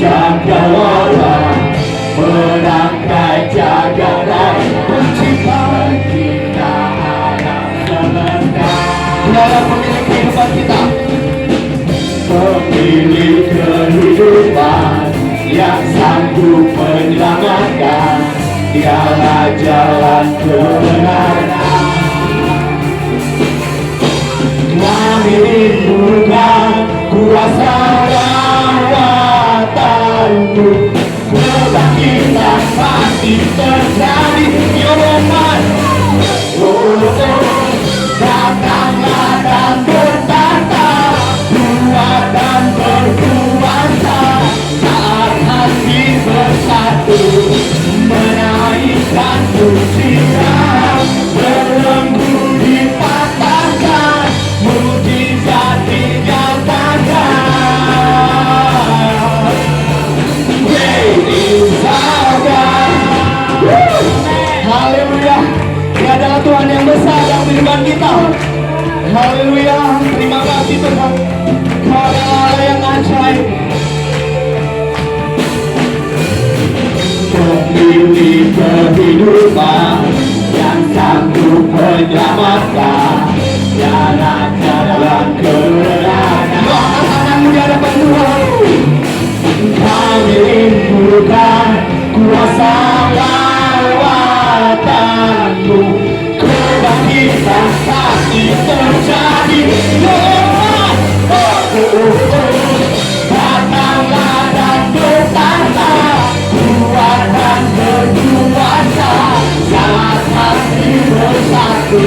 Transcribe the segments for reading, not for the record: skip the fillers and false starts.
cakrawala, merangkai jagat raya, penciptaan kita alam semesta. Dalam pemilik kehidupan kita, pemilik kehidupan yang sanggup menyelamatkan, dialah jalan kebenaran. Kami bukan kuasa lawatanmu, kebangkitan pasti terjadi. Yoman, datanglah dan bertata, kuat dan berkuasa, saat hati bersatu, menaikkan pujian, belenggu dipatahkan, mujizat dinyatakan. Great is our God. Haleluya. Dia adalah Tuhan yang besar dalam kehidupan kita. Haleluya. Terima kasih Tuhan. Kau adalah Allah yang ajaib. Pemilik kehidupan yang sanggup menyelamatkan, jalan-jalan kebenaran. Angkat tanganmu di hadapan Tuhan. Kami rindukan kuasa lawatanmu, kebangkitan pasti terjadi. Datanglah dan bertata, kuat dan berkuasa, saat hati bersatu,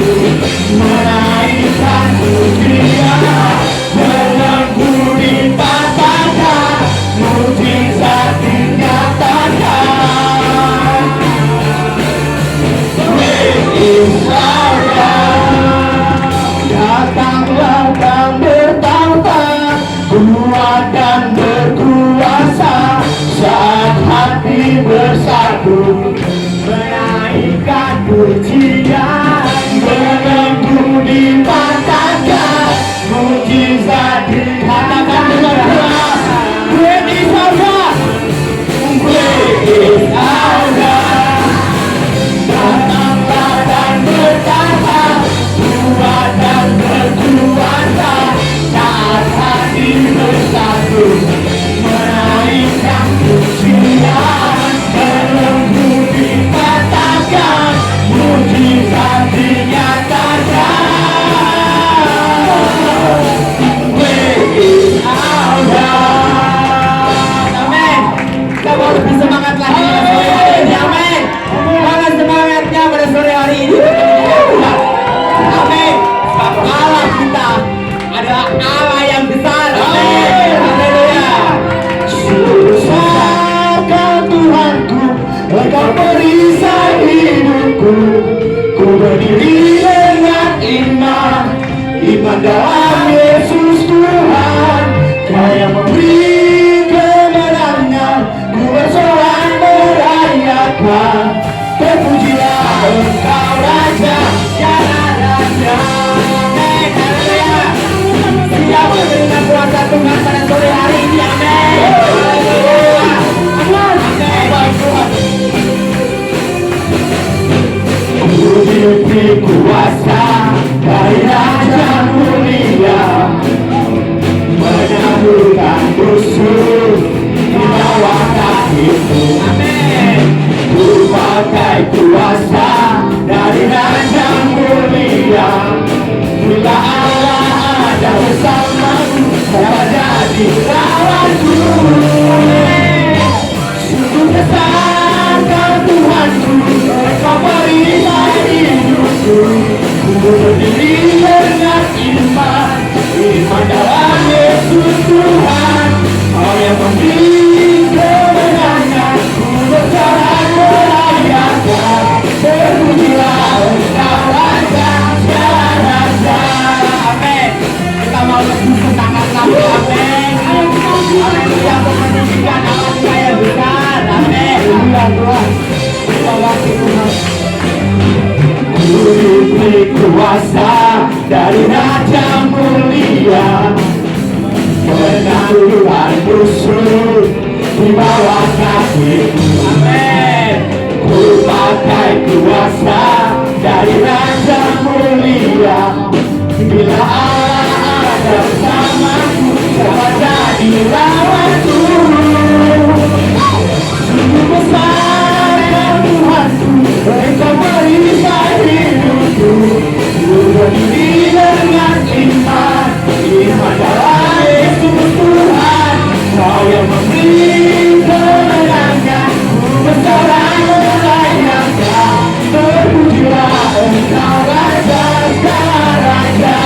menaikkan pujian, belenggu dipatahkan, mujizat dinyatakan. Great is our God. Datanglah dan bertata, kuat dan berkuasa, saat hati bersatu, menaikkan pujian, belenggu dipatahkan, mujizat dikatakan dengan keras. Great is our God. Great is our God. Datanglah dan bertata, kuat dan berkuasa, saat hati bersatu, menaikkan pujian, belenggu dipatahkan, mujizat dinyatakan. Great is our God. Amin. Kita mau lebih semangat lagi pada sore hari ini. Amin. Mana semangatnya pada sore hari ini? Amin. Sebab Allah kita adalah Allah yang besar. Amin. Haleluya. Besarkan Tuhanku, Engkau perisai hidupku. Ku berdiri dengan iman, iman dalam Yesus Tuhan. Kau yang memberi kemenangan, ku bersorak merayakan. Terpujilah Engkau Raja, ya Raja. Amin. Haleluya. Siap menerima kuasa Tuhan pada sore hari ini. Amin. Haleluya. Amin. Ku diberi kuasa dari Raja mulia, menaklukkan musuh di bawah kakimu. Amin. Ku pakai kuasa dari Raja mulia, bila Allah ada bersamaku, siapa jadi lawanku? Sungguh besarkan Tuhanku, Engkau perisai hidupku. Ku berdiri dengan iman, iman dalam Yesus Tuhan. Kau yang memberi kemenangan, ku bersorak merayakan. Terpujilah Engkau Raja, ya Raja. Amin. Kita mau lebih semangat lagi. Amin. Haleluya. Untuk menunjukkan Allah kita yang besar. Amin. Tuhan. Terima kasih Tuhan. Ku diberi kuasa dari Raja mulia, menaklukkan musuh di bawah kakiku. Amin. Ku pakai kuasa dari Raja Mulia. Bila Allah ada bersamaku, siapa jadi lawanku? Sungguh besar ya Tuhanku, Engkau merisai hidupku. Ku berdiri dengan iman, iman dalam Yesus Tuhan. Kau yang memberi kemenangan, ku bersorak merayakan. Terpujilah Engkau Raja segala raja.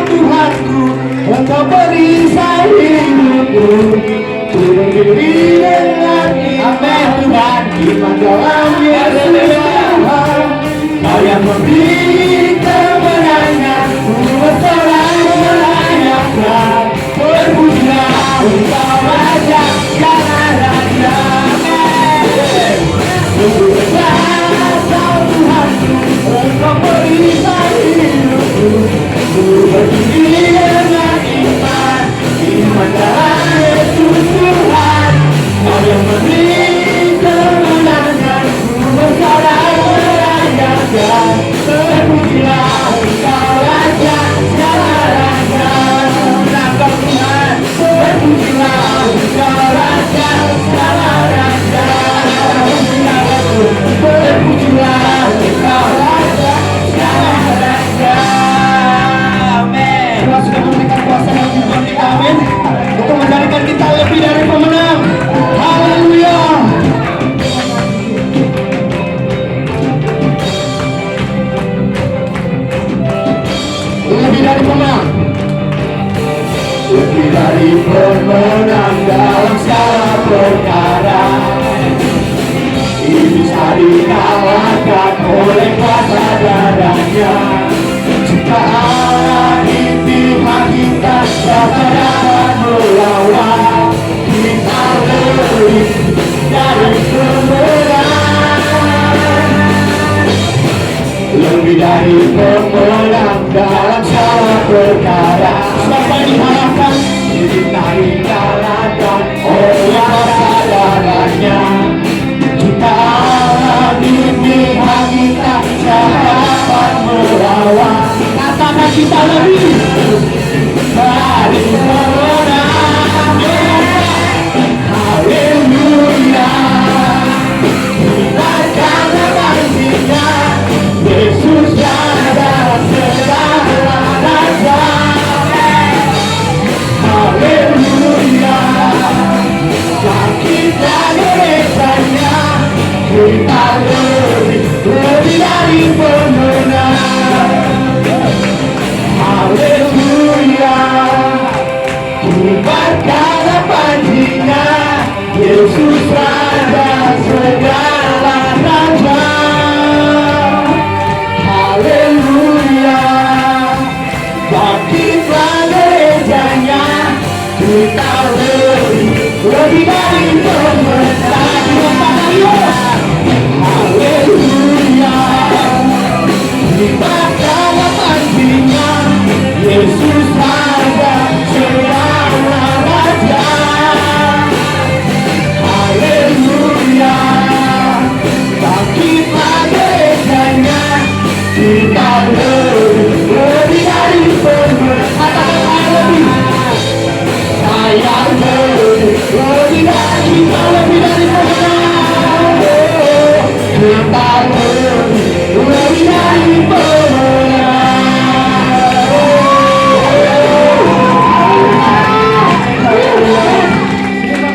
Tuhanku, Engkau perisai hidupku. Ku berdiri dengan iman Tuhan, iman dalam Yesus Tuhan. Kau yang memberi kemenangan, ku bersorak merayakan. Terpujilah Engkau Raja segala raja. Sungguh besar Kau Tuhanku, Engkau perisai hidupku. Ku berdiri dengan iman, iman dalam Yesus Tuhan. Kau yang memberi kemenangan, ku bersorak merayakan. Terpujilah Engkau Raja segala raja. Menangkap Tuhan, terpujilah Engkau Raja segala raja. Terpujilah Engkau Raja segala raja. Amin. Tuhan sudah memberikan kuasa dan firman kita, amin, untuk menjadikan kita lebih dari pemenang. Haleluya. Lebih dari pemenang. Lebih dari pemenang dalam segala perkara. Ini bisa dikalahkan oleh kuasa darahnya. Jika Allah di pihak kita, siapa dapat melawan? Kita lebih dari pemenang. Lebih dari pemenang dalam segala perkara. Siapa dikalahkan? Kita dikalahkan oleh kuasa darahnya. Jika Allah di pihak kita, siapa dapat melawan? Katakan kita lebih dari pemenang. Haleluya. Kita jangan pastikan Yesus ada segala raja. Haleluya. Kita gerejanya, kita lebih dari pemenang. Haleluya. Kibarkan panjinya, Yesus Raja segala raja. Haleluya. Bangkitlah gerejanya, kita lebih dari pemenang. Haleluya. Kibarkan panjinya, Yesus Raja segala raja. Haleluya. Bangkitlah gerejanya, kita lebih dari pemenang. Katakan lebih. Saya lebih dari, kita lebih dari pemenang. Kita lebih dari pemenang.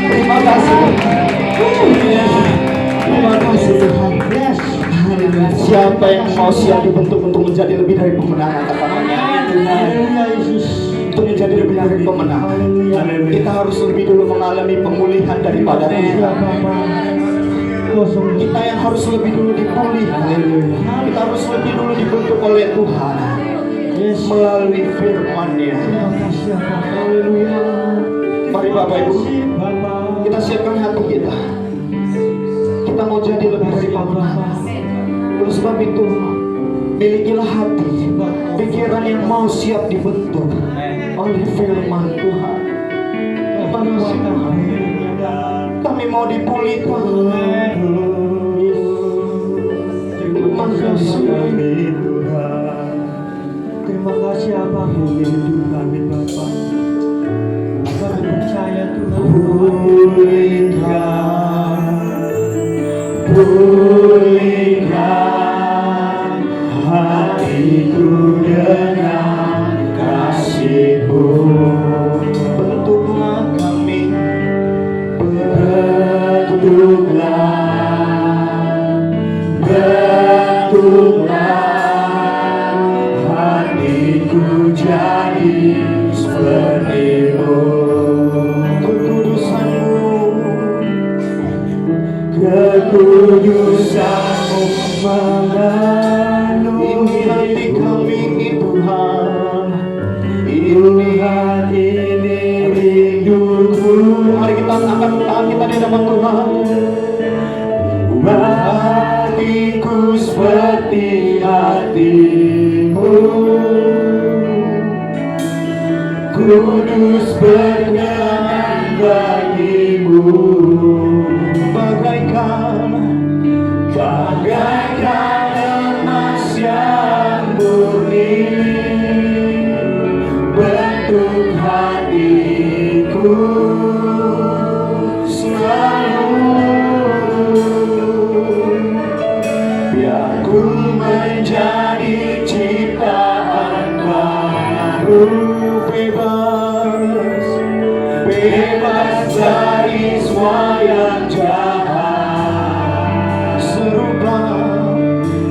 Terima kasih. Terima kasih Tuhan. Siapa yang mau siap dibentuk untuk menjadi lebih dari pemenang? Haleluya Yesus. Untuk menjadi lebih dari pemenang, kita harus lebih dulu mengalami pemulihan daripada Tuhan. Kita yang harus lebih dulu dipulihkan. Kita harus lebih dulu dibentuk oleh Tuhan melalui firman-Nya. Haleluya. Mari Bapak Ibu, kita siapkan hati kita. Kita mau jadi lebih dari pemenang. Oleh sebab itu, milikilah hati pikiran yang mau siap dibentuk oleh firman Tuhan. Kami mau dipulihkan. Terima kasih Tuhan. Terima kasih Abang. Kami Bapak. Kami percaya Tuhan. Pulihkan hatiku dengan kasih-Mu. Bentuklah kami, bentuklah hatiku jadi seperti-Mu. Kekudusan-Mu memenuhi hati kami Tuhan. Tuhan ini rinduku. Mari kita angkat tangan kita di hadapan Tuhan. Hatiku seperti hati-Mu, kudus berkenan bagi-Mu. Bagaikan emas yang murni, bentuk hatiku selalu. Biar ku menjadi ciptaan baru, bebas dari semua yang jahat.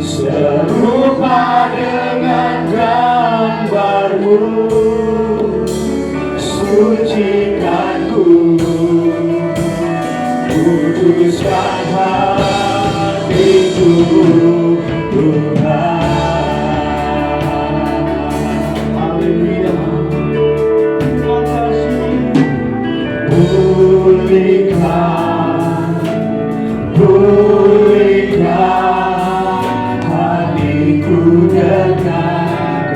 Serupa dengan gambar-Mu, sucikanku, kuduskan hatiku, Tuhan. Haleluya. Terima kasih. Pulihkan dengan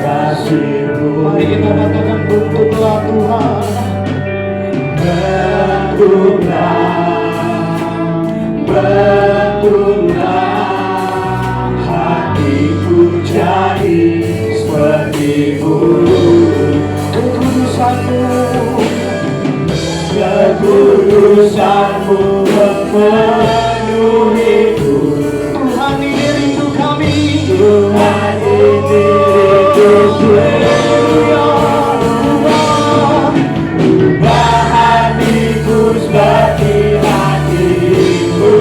kasih-Mu. Mari kita katakan bentuklah Tuhan. Bentuklah hatiku jadi seperti-Mu. Kekudusan-Mu memenuhiku. Tuhan ini rindu kami. Tuhan ini rinduku. Ubah hatiku seperti hati-Mu,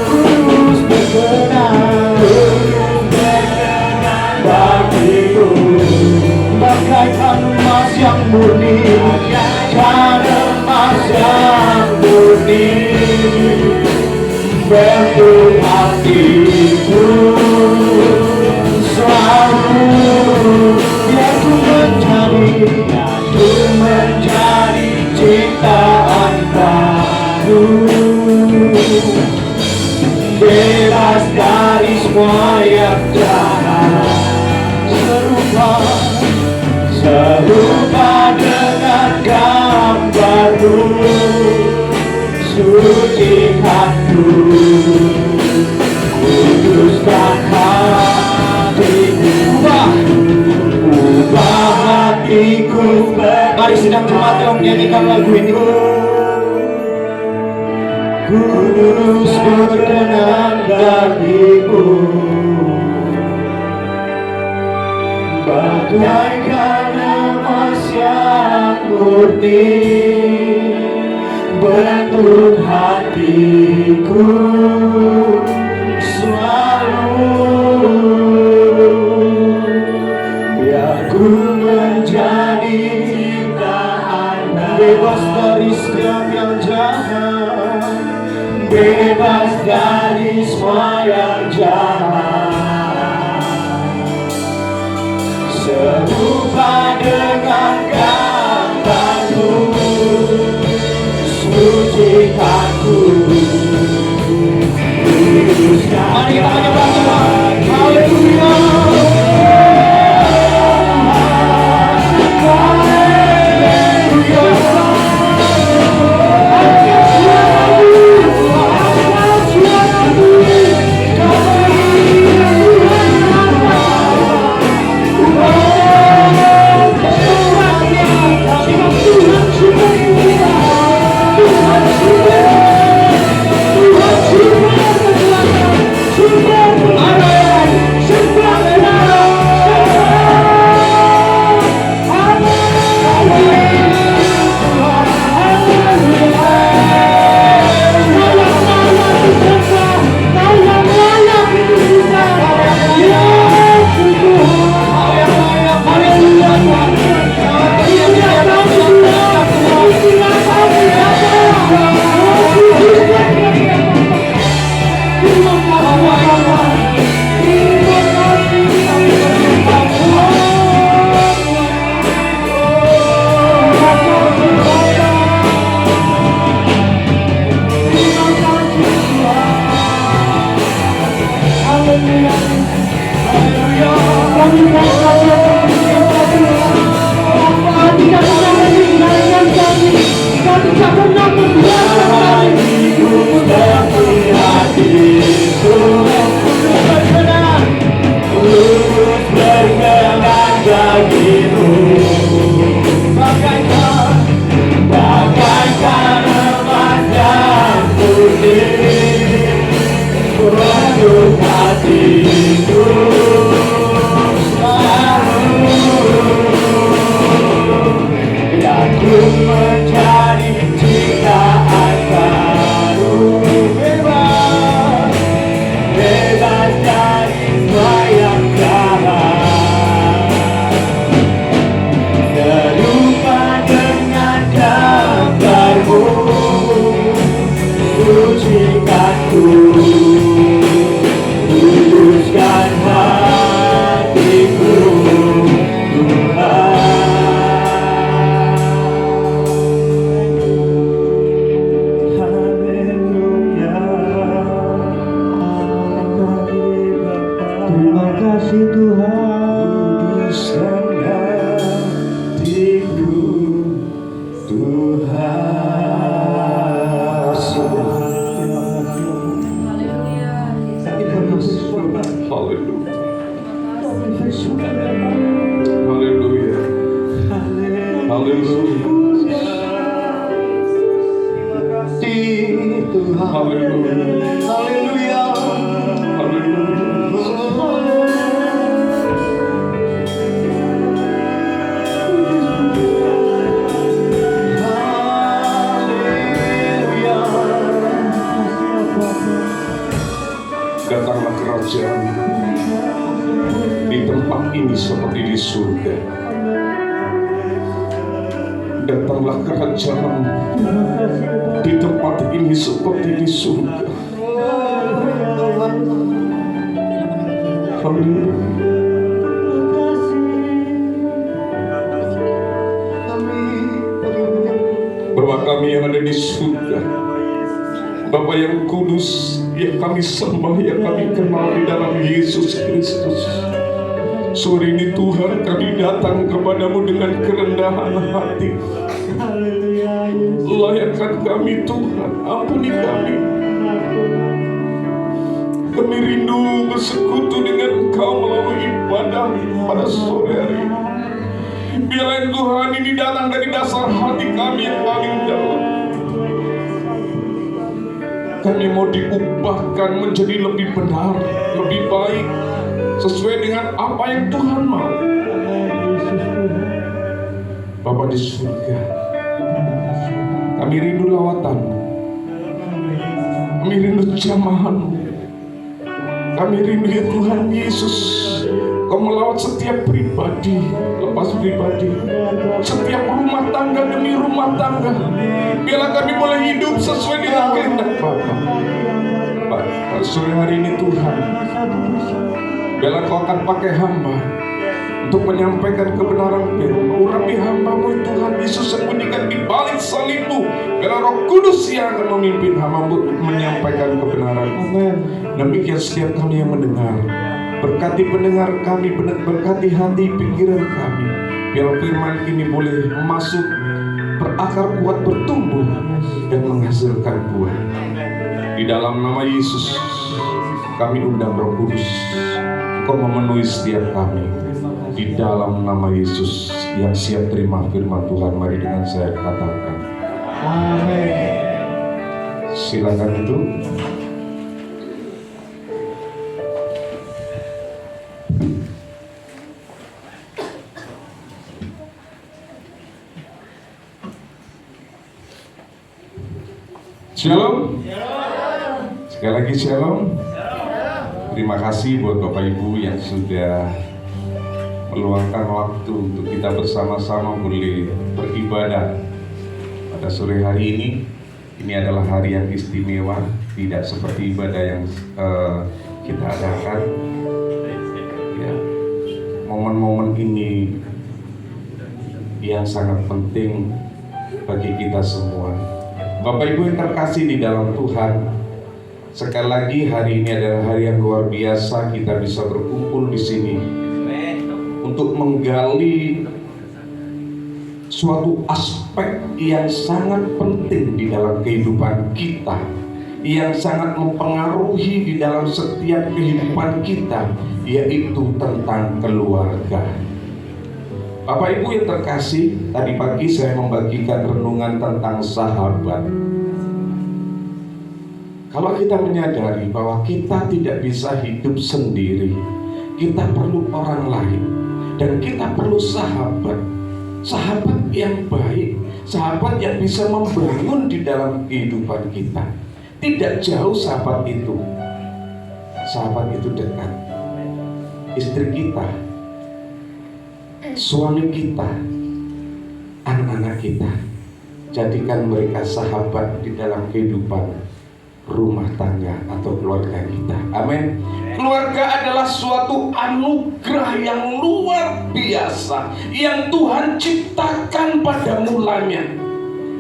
kudus berkenan bagi-Mu. Bagaikan emas yang murni, bagaikan emas yang murni, bentuk hatiku selalu. Biar ku menjadi ciptaan baru, bebas dari semua yang jahat. Serupa dengan gambar-Mu, sucikanku, kuduskan hatiku. Ubah hatiku. Mari sedang jemaat yang menyanyikan lagu ini. Kudus berkenan bagi-Mu, bagaikan emas yang murni, bentuk hatiku selalu. Biar ku menjadi ciptaan bebas dari setiap yang jahat, bebas dari semua yang jahat. Serupa dengan gambar-Mu, sucikanku. Mari kita menyembah Tuhan. Haleluya. Datanglah kerajaan di tempat ini seperti di surga. Datanglah kerajaan di tempat ini seperti di surga. Haleluya. Bapa kami yang ada di surga, Bapa yang kudus, yang kami sembah, yang kami kenal di dalam Yesus Kristus. Sore ini Tuhan, kami datang kepadamu dengan kerendahan hati. Layakkan kami Tuhan, ampuni kami. Kami rindu bersekutu dengan Engkau melalui ibadah pada sore hari ini. Biarlah Tuhan ini datang dari dasar hati kami yang paling dalam. Kami mau diubahkan menjadi lebih benar, lebih baik, sesuai dengan apa yang Tuhan mau. Bapa di surga, kami rindu lawatan-Mu, kami rindu jamahan-Mu, kami rindu ya Tuhan Yesus, Kau melawat setiap pribadi, lepas pribadi, setiap rumah tangga demi rumah tangga. Biarlah kami boleh hidup sesuai dengan kehendak Bapa. Pada sore hari ini Tuhan, biarlah Kau akan pakai hamba untuk menyampaikan kebenaran firman. Urapi hamba-Mu Tuhan Yesus sembunyikan di balik salib-Mu. Biarlah Roh Kudus yang akan memimpin hamba-Mu menyampaikan kebenaran. Demikian setiap kami yang mendengar. Berkati pendengar kami, berkati hati pikiran kami. Biar firman ini boleh masuk, berakar kuat, bertumbuh, dan menghasilkan buah. Di dalam nama Yesus, kami undang Roh Kudus. Engkau memenuhi setiap kami. Di dalam nama Yesus, yang siap terima firman Tuhan, mari dengan saya katakan. Amin. Silakan itu. Shalom. Sekali lagi shalom. Terima kasih buat Bapak Ibu yang sudah meluangkan waktu untuk kita bersama-sama boleh beribadah pada sore hari ini. Ini adalah hari yang istimewa, tidak seperti ibadah yang kita adakan. Ya, momen-momen ini yang sangat penting bagi kita semua. Bapak Ibu yang terkasih di dalam Tuhan, sekali lagi hari ini adalah hari yang luar biasa, kita bisa berkumpul di sini untuk menggali suatu aspek yang sangat penting di dalam kehidupan kita, yang sangat mempengaruhi di dalam setiap kehidupan kita, yaitu tentang keluarga. Bapak Ibu yang terkasih, tadi pagi saya membagikan renungan tentang sahabat. Kalau kita menyadari bahwa kita tidak bisa hidup sendiri, kita perlu orang lain, dan kita perlu sahabat. Sahabat yang baik, sahabat yang bisa membangun di dalam kehidupan kita. Tidak jauh sahabat itu. Sahabat itu dekat. Istri kita, suami kita, anak-anak kita, jadikan mereka sahabat di dalam kehidupan rumah tangga atau keluarga kita. Amin. Keluarga adalah suatu anugerah yang luar biasa yang Tuhan ciptakan pada mulanya.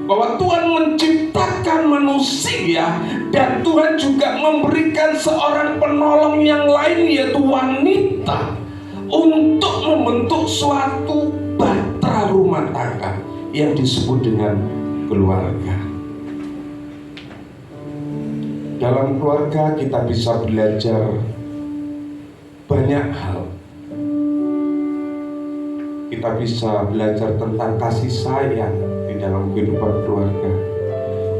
Bahwa Tuhan menciptakan manusia dan Tuhan juga memberikan seorang penolong yang lain, yaitu wanita, untuk membentuk suatu bahtera rumah tangga yang disebut dengan keluarga. Dalam keluarga kita bisa belajar banyak hal. Kita bisa belajar tentang kasih sayang di dalam kehidupan keluarga.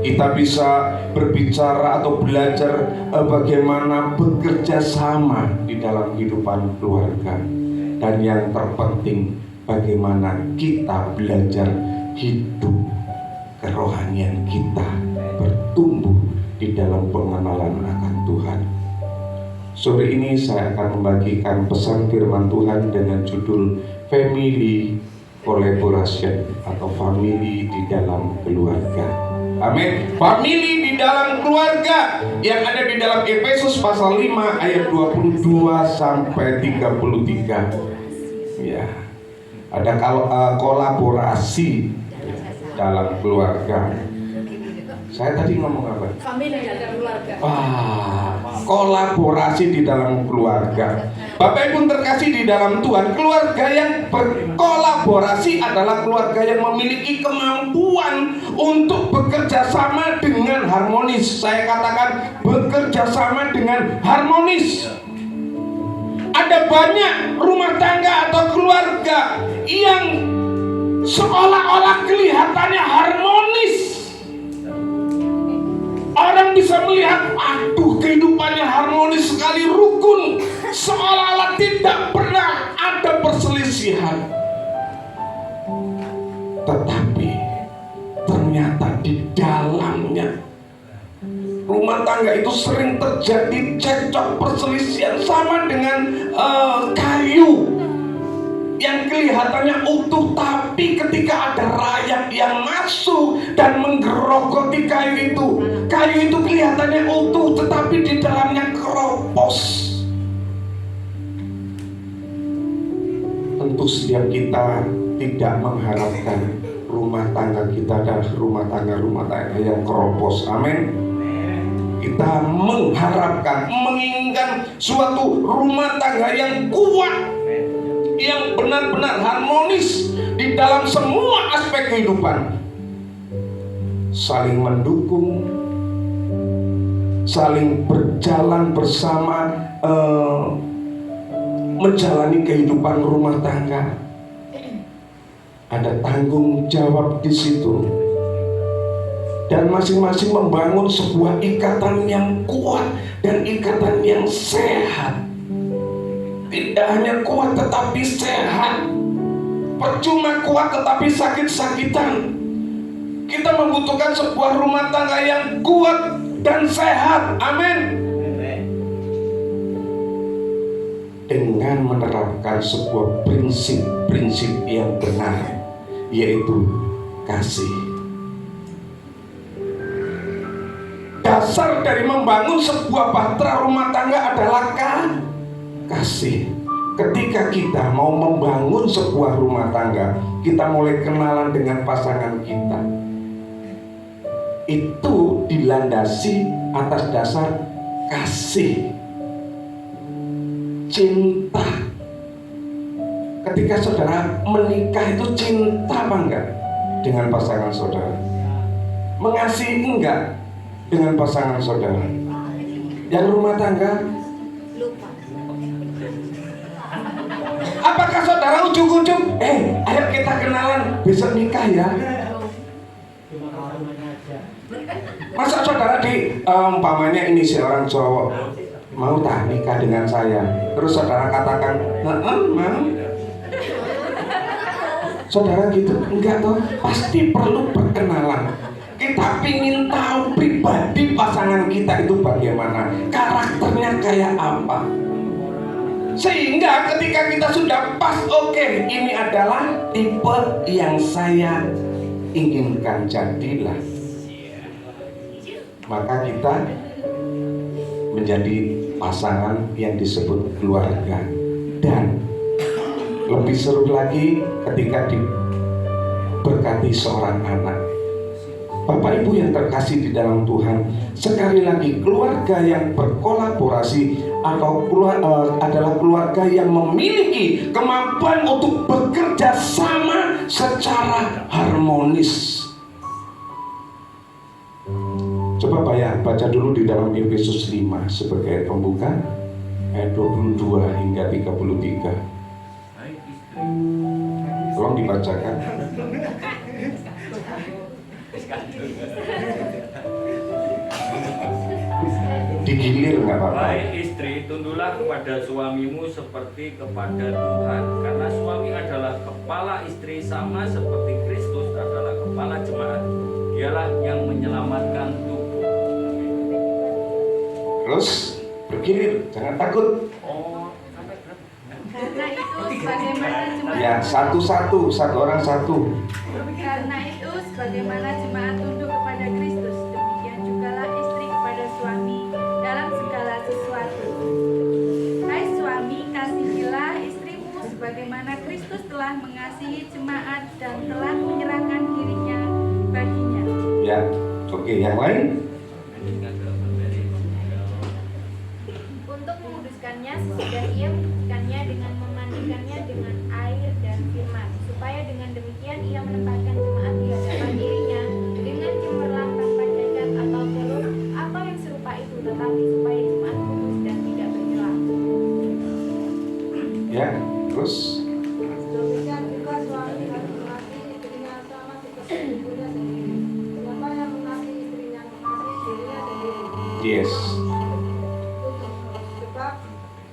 Kita bisa berbicara atau belajar bagaimana bekerja sama di dalam kehidupan keluarga. Dan yang terpenting, bagaimana kita belajar hidup kerohanian kita bertumbuh di dalam pengenalan akan Tuhan. Sore ini saya akan membagikan pesan firman Tuhan dengan judul Family Collaboration atau family di dalam keluarga. Amin. Family di dalam keluarga yang ada di dalam Efesus pasal 5 ayat 22 sampai 33. Ya. Ada kolaborasi dalam keluarga. Saya tadi ngomong apa? Family dalam keluarga. Kolaborasi di dalam keluarga. Bapak Ibu terkasih di dalam Tuhan, keluarga yang berkolaborasi adalah keluarga yang memiliki kemampuan untuk bekerja sama dengan harmonis. Saya katakan bekerja sama dengan harmonis. Ada banyak rumah tangga atau keluarga yang seolah-olah kelihatannya harmonis. Orang bisa melihat, aduh kehidupannya harmonis sekali, rukun, seolah-olah tidak pernah ada perselisihan. Tetapi ternyata di dalamnya rumah tangga itu sering terjadi cekcok, perselisihan, sama dengan kayu yang kelihatannya utuh, tapi ketika ada rayap yang masuk dan menggerogoti kayu itu kelihatannya utuh, tetapi di dalamnya keropos. Tentu setiap kita tidak mengharapkan rumah tangga kita adalah rumah tangga yang keropos. Amin. Kita mengharapkan, menginginkan suatu rumah tangga yang kuat, yang benar-benar harmonis di dalam semua aspek kehidupan, saling mendukung, saling berjalan bersama, menjalani kehidupan rumah tangga. Ada tanggung jawab di situ, dan masing-masing membangun sebuah ikatan yang kuat dan ikatan yang sehat. Tidak hanya kuat tetapi sehat. Percuma kuat tetapi sakit-sakitan. Kita membutuhkan sebuah rumah tangga yang kuat dan sehat. Amin. Dengan menerapkan sebuah prinsip yang benar, yaitu kasih. Dasar dari membangun sebuah bahtera rumah tangga adalah kasih. Ketika kita mau membangun sebuah rumah tangga, kita mulai kenalan dengan pasangan kita. Itu dilandasi atas dasar kasih, cinta. ketika saudara menikah itu cinta apa enggak dengan pasangan saudara? Mengasihi enggak dengan pasangan saudara? Yang rumah tangga, apakah saudara ujung-ujung ayo kita kenalan besok nikah ya? Masa saudara umpamanya ini seorang cowok mau tak nikah dengan saya, terus saudara katakan mau? Saudara gitu? Enggak toh, pasti perlu perkenalan. Kita ingin tahu pribadi pasangan kita itu bagaimana, karakternya kayak apa, sehingga ketika kita sudah pas, oke, ini adalah tipe yang saya inginkan, jadilah maka kita menjadi pasangan yang disebut keluarga. Dan lebih seru lagi ketika diberkati seorang anak. Bapak Ibu yang terkasih di dalam Tuhan, sekali lagi keluarga yang berkolaborasi atau adalah keluarga yang memiliki kemampuan untuk bekerja sama secara harmonis. Coba baca dulu di dalam Efesus 5 sebagai pembuka, ayat 22 hingga 33. Tolong dibacakan. Digilir nggak apa-apa. Baik istri, tunduklah kepada suamimu seperti kepada Tuhan, karena suami adalah kepala istri sama seperti Kristus adalah kepala jemaat. Dialah yang menyelamatkan tubuh. Terus bergilir, jangan takut. Karena itu sebagaimana jemaat Ya, satu-satu, satu orang satu. Karena itu sebagaimana jemaat tunduk kepada Kristus, demikian jugalah istri kepada suami dalam segala sesuatu. Hai suami, kasihilah istrimu sebagaimana Kristus telah mengasihi jemaat dan telah menyerahkan dirinya baginya. Ya, oke, yang lain? Untuk menguduskannya sesudah ia mencucikannya dengan memandikannya dengan air dan firman, supaya dengan demikian ia menempatkan jemaat di hadapan dirinya dengan cemerlang tanpa cacat atau buruk atau yang serupa itu, tetapi supaya jemaat kudus dan tidak bercela. Ya, terus? Demikian juga suami harus mengasihi istrinya sama seperti ibunya sendiri. Siapa yang mengasihi istrinya mengasihi dirinya sendiri. Yes. Sebab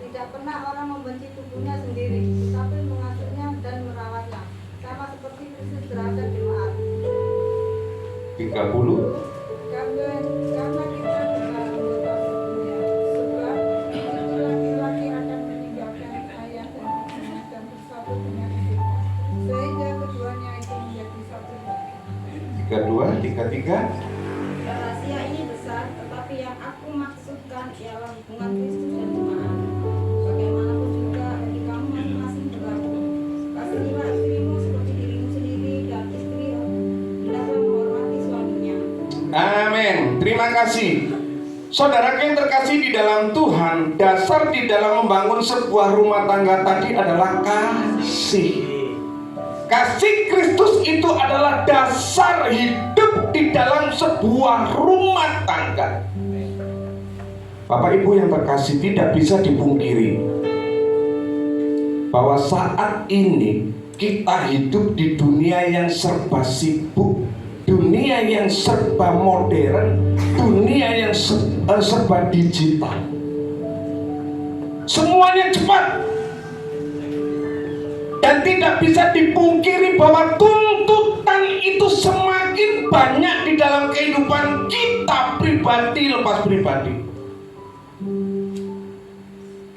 tidak pernah orang membenci tubuhnya sendiri, tetapi mengasuhnya dan merawatnya, sama seperti Kristus terhadap jemaat. 30. Karena kita juga anggota tubuhnya. Sebab itu laki-laki akan meninggalkan ayah dan ibunya dan bersatu dengan istrinya, sehingga keduanya itu menjadi satu badan. 32, 33. Rahasia ini besar, tetapi yang aku maksudkan ialah hubungan Kristus dan jemaat. Bagaimanapun juga bagi kamu masing-masing berlaku. Kasihilah istrimu seperti dirimu sendiri, dan istri hendaklah menghormati suaminya. Amin. Terima kasih. Saudara yang terkasih di dalam Tuhan, dasar di dalam membangun sebuah rumah tangga tadi adalah kasih. Kasih Kristus itu adalah dasar hidup di dalam sebuah rumah tangga. Bapak Ibu yang terkasih, tidak bisa dipungkiri bahwa saat ini kita hidup di dunia yang serba sibuk, dunia yang serba modern, dunia yang serba digital. Semuanya cepat. Dan tidak bisa dipungkiri bahwa tuntutan itu semakin banyak di dalam kehidupan kita pribadi lepas pribadi.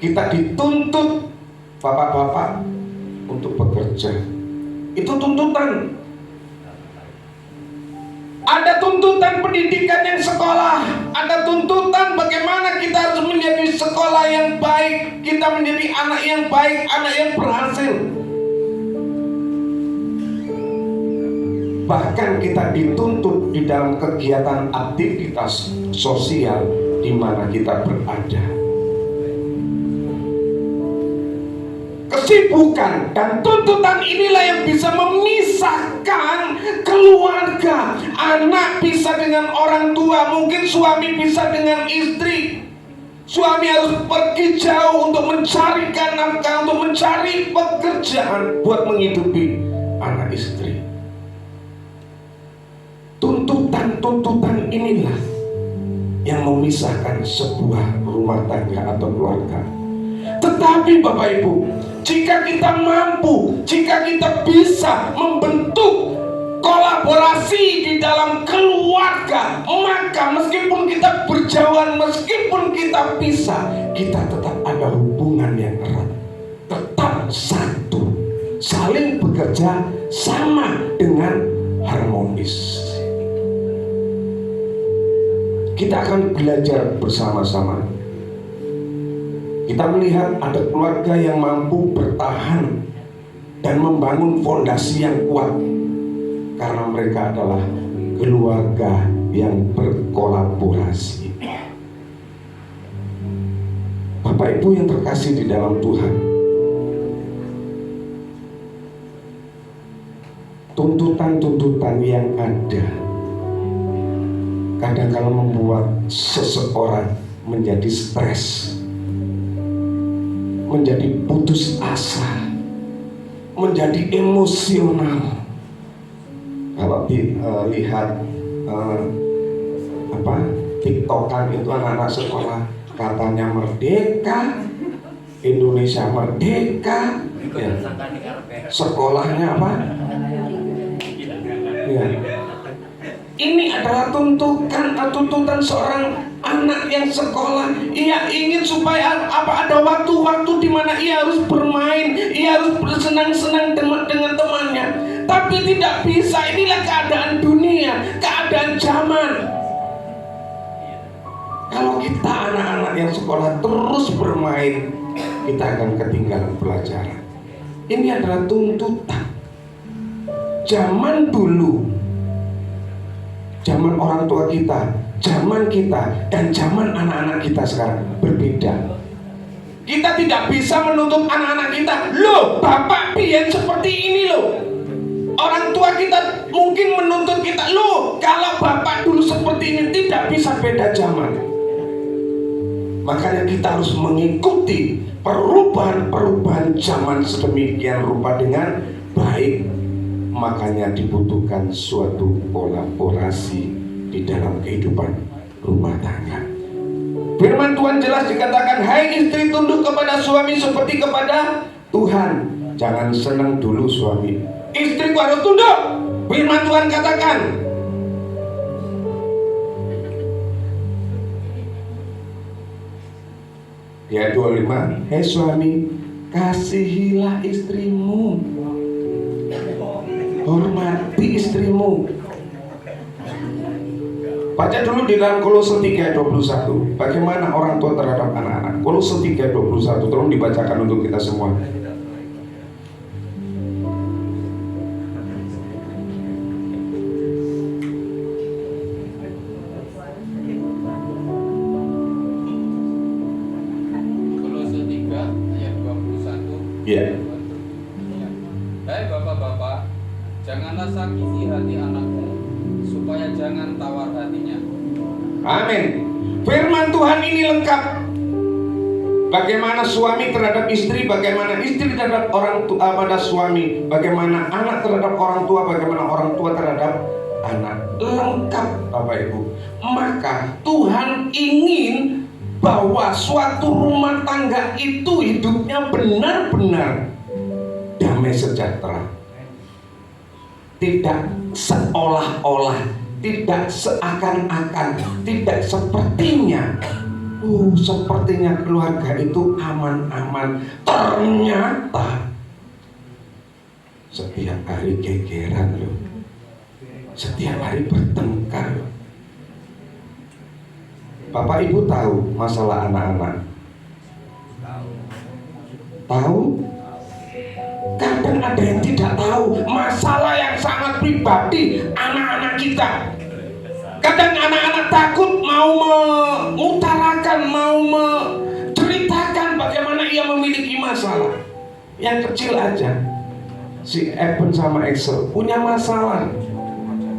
Kita dituntut bapak-bapak untuk bekerja. Itu tuntutan. Ada tuntutan pendidikan yang sekolah, ada tuntutan bagaimana kita harus menjadi sekolah yang baik, kita menjadi anak yang baik, anak yang berhasil. Bahkan kita dituntut di dalam kegiatan aktivitas sosial di mana kita berada. kesibukan dan tuntutan inilah yang bisa memisahkan keluarga. Anak pisah dengan orang tua, mungkin suami pisah dengan istri. Suami harus pergi jauh untuk mencarikan nafkah, untuk mencari pekerjaan buat menghidupi anak istri. Tuntutan-tuntutan inilah yang memisahkan sebuah rumah tangga atau keluarga. Tetapi Bapak Ibu, jika kita mampu, jika kita bisa membentuk kolaborasi di dalam keluarga, maka meskipun kita berjauhan, meskipun kita pisah, kita tetap ada hubungan yang erat, tetap satu, saling bekerja sama dengan harmonis. Kita akan belajar bersama-sama. Kita melihat ada keluarga yang mampu bertahan dan membangun fondasi yang kuat karena mereka adalah keluarga yang berkolaborasi. Bapak Ibu yang terkasih di dalam Tuhan, tuntutan-tuntutan yang ada kadang-kala membuat seseorang menjadi stres, menjadi putus asa, menjadi emosional. Kalau lihat TikTokan itu anak-anak sekolah katanya merdeka, Indonesia merdeka, ya. Sekolahnya apa? Ya. Ini adalah tuntutan seorang anak yang sekolah. Ia ingin supaya ada waktu-waktu di mana ia harus bermain, ia harus bersenang-senang dengan temannya. Tapi tidak bisa, inilah keadaan dunia, keadaan zaman. Kalau kita anak-anak yang sekolah terus bermain, kita akan ketinggalan pelajaran. Ini adalah tuntutan. Zaman dulu, zaman orang tua kita, zaman kita, dan zaman anak-anak kita sekarang berbeda. Kita tidak bisa menuntut anak-anak kita, loh bapak pian seperti ini loh. Orang tua kita mungkin menuntut kita, loh kalau bapak dulu seperti ini. Tidak bisa, beda zaman. Makanya kita harus mengikuti perubahan-perubahan zaman sedemikian rupa dengan baik. Makanya dibutuhkan suatu kolaborasi di dalam kehidupan rumah tangga. Firman Tuhan jelas dikatakan, hai istri tunduk kepada suami seperti kepada Tuhan. Jangan senang dulu suami, istriku harus tunduk. Firman Tuhan katakan, ya 25, hei suami, kasihilah istrimu, hormati istrimu. Baca dulu di dalam Kolose 3:21. Bagaimana orang tua terhadap anak-anak. Kolose 3:21, tolong dibacakan untuk kita semua. Kolose 3 ayat 21. Ya. Hai bapak-bapak, janganlah sakiti hati anakmu, supaya jangan tawar hatinya. Amin. Firman Tuhan ini lengkap. Bagaimana suami terhadap istri, bagaimana istri terhadap orang tua pada suami, bagaimana anak terhadap orang tua, bagaimana orang tua terhadap anak. Lengkap Bapak Ibu. Maka Tuhan ingin bahwa suatu rumah tangga itu hidupnya benar-benar damai sejahtera. Tidak seolah-olah, tidak seakan-akan, tidak sepertinya. Sepertinya keluarga itu aman-aman. Ternyata setiap hari gegeran loh. Setiap hari bertengkar loh. Bapak Ibu tahu masalah anak-anak? Tahu? Kadang ada yang tidak tahu masalah yang sangat pribadi anak-anak kita. Kadang anak-anak takut mau mengutarakan, mau menceritakan bagaimana ia memiliki masalah. yang kecil aja, si Eben sama Excel punya masalah.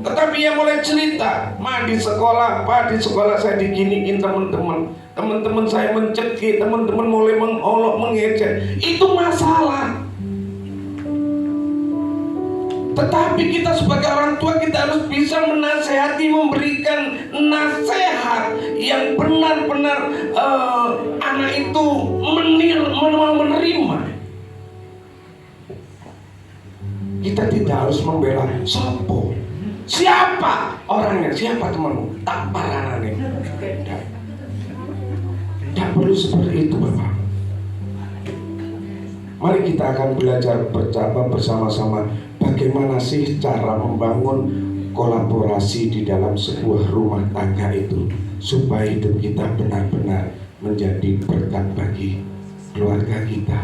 Tetapi yang mulai cerita, Ma di sekolah, Pak di sekolah saya diginiin teman-teman saya mencekik, teman-teman mulai mengolok, mengejek, itu masalah. Tetapi kita sebagai orang tua, kita harus bisa menasehati, memberikan nasihat yang benar-benar anak itu menerima. Kita tidak harus membela sopo. Siapa orangnya? Siapa temanmu? Tak paranane. Tidak perlu seperti itu, Bapak. Mari kita akan belajar bersama-sama bagaimana sih cara membangun kolaborasi di dalam sebuah rumah tangga itu, supaya hidup kita benar-benar menjadi berkat bagi keluarga kita,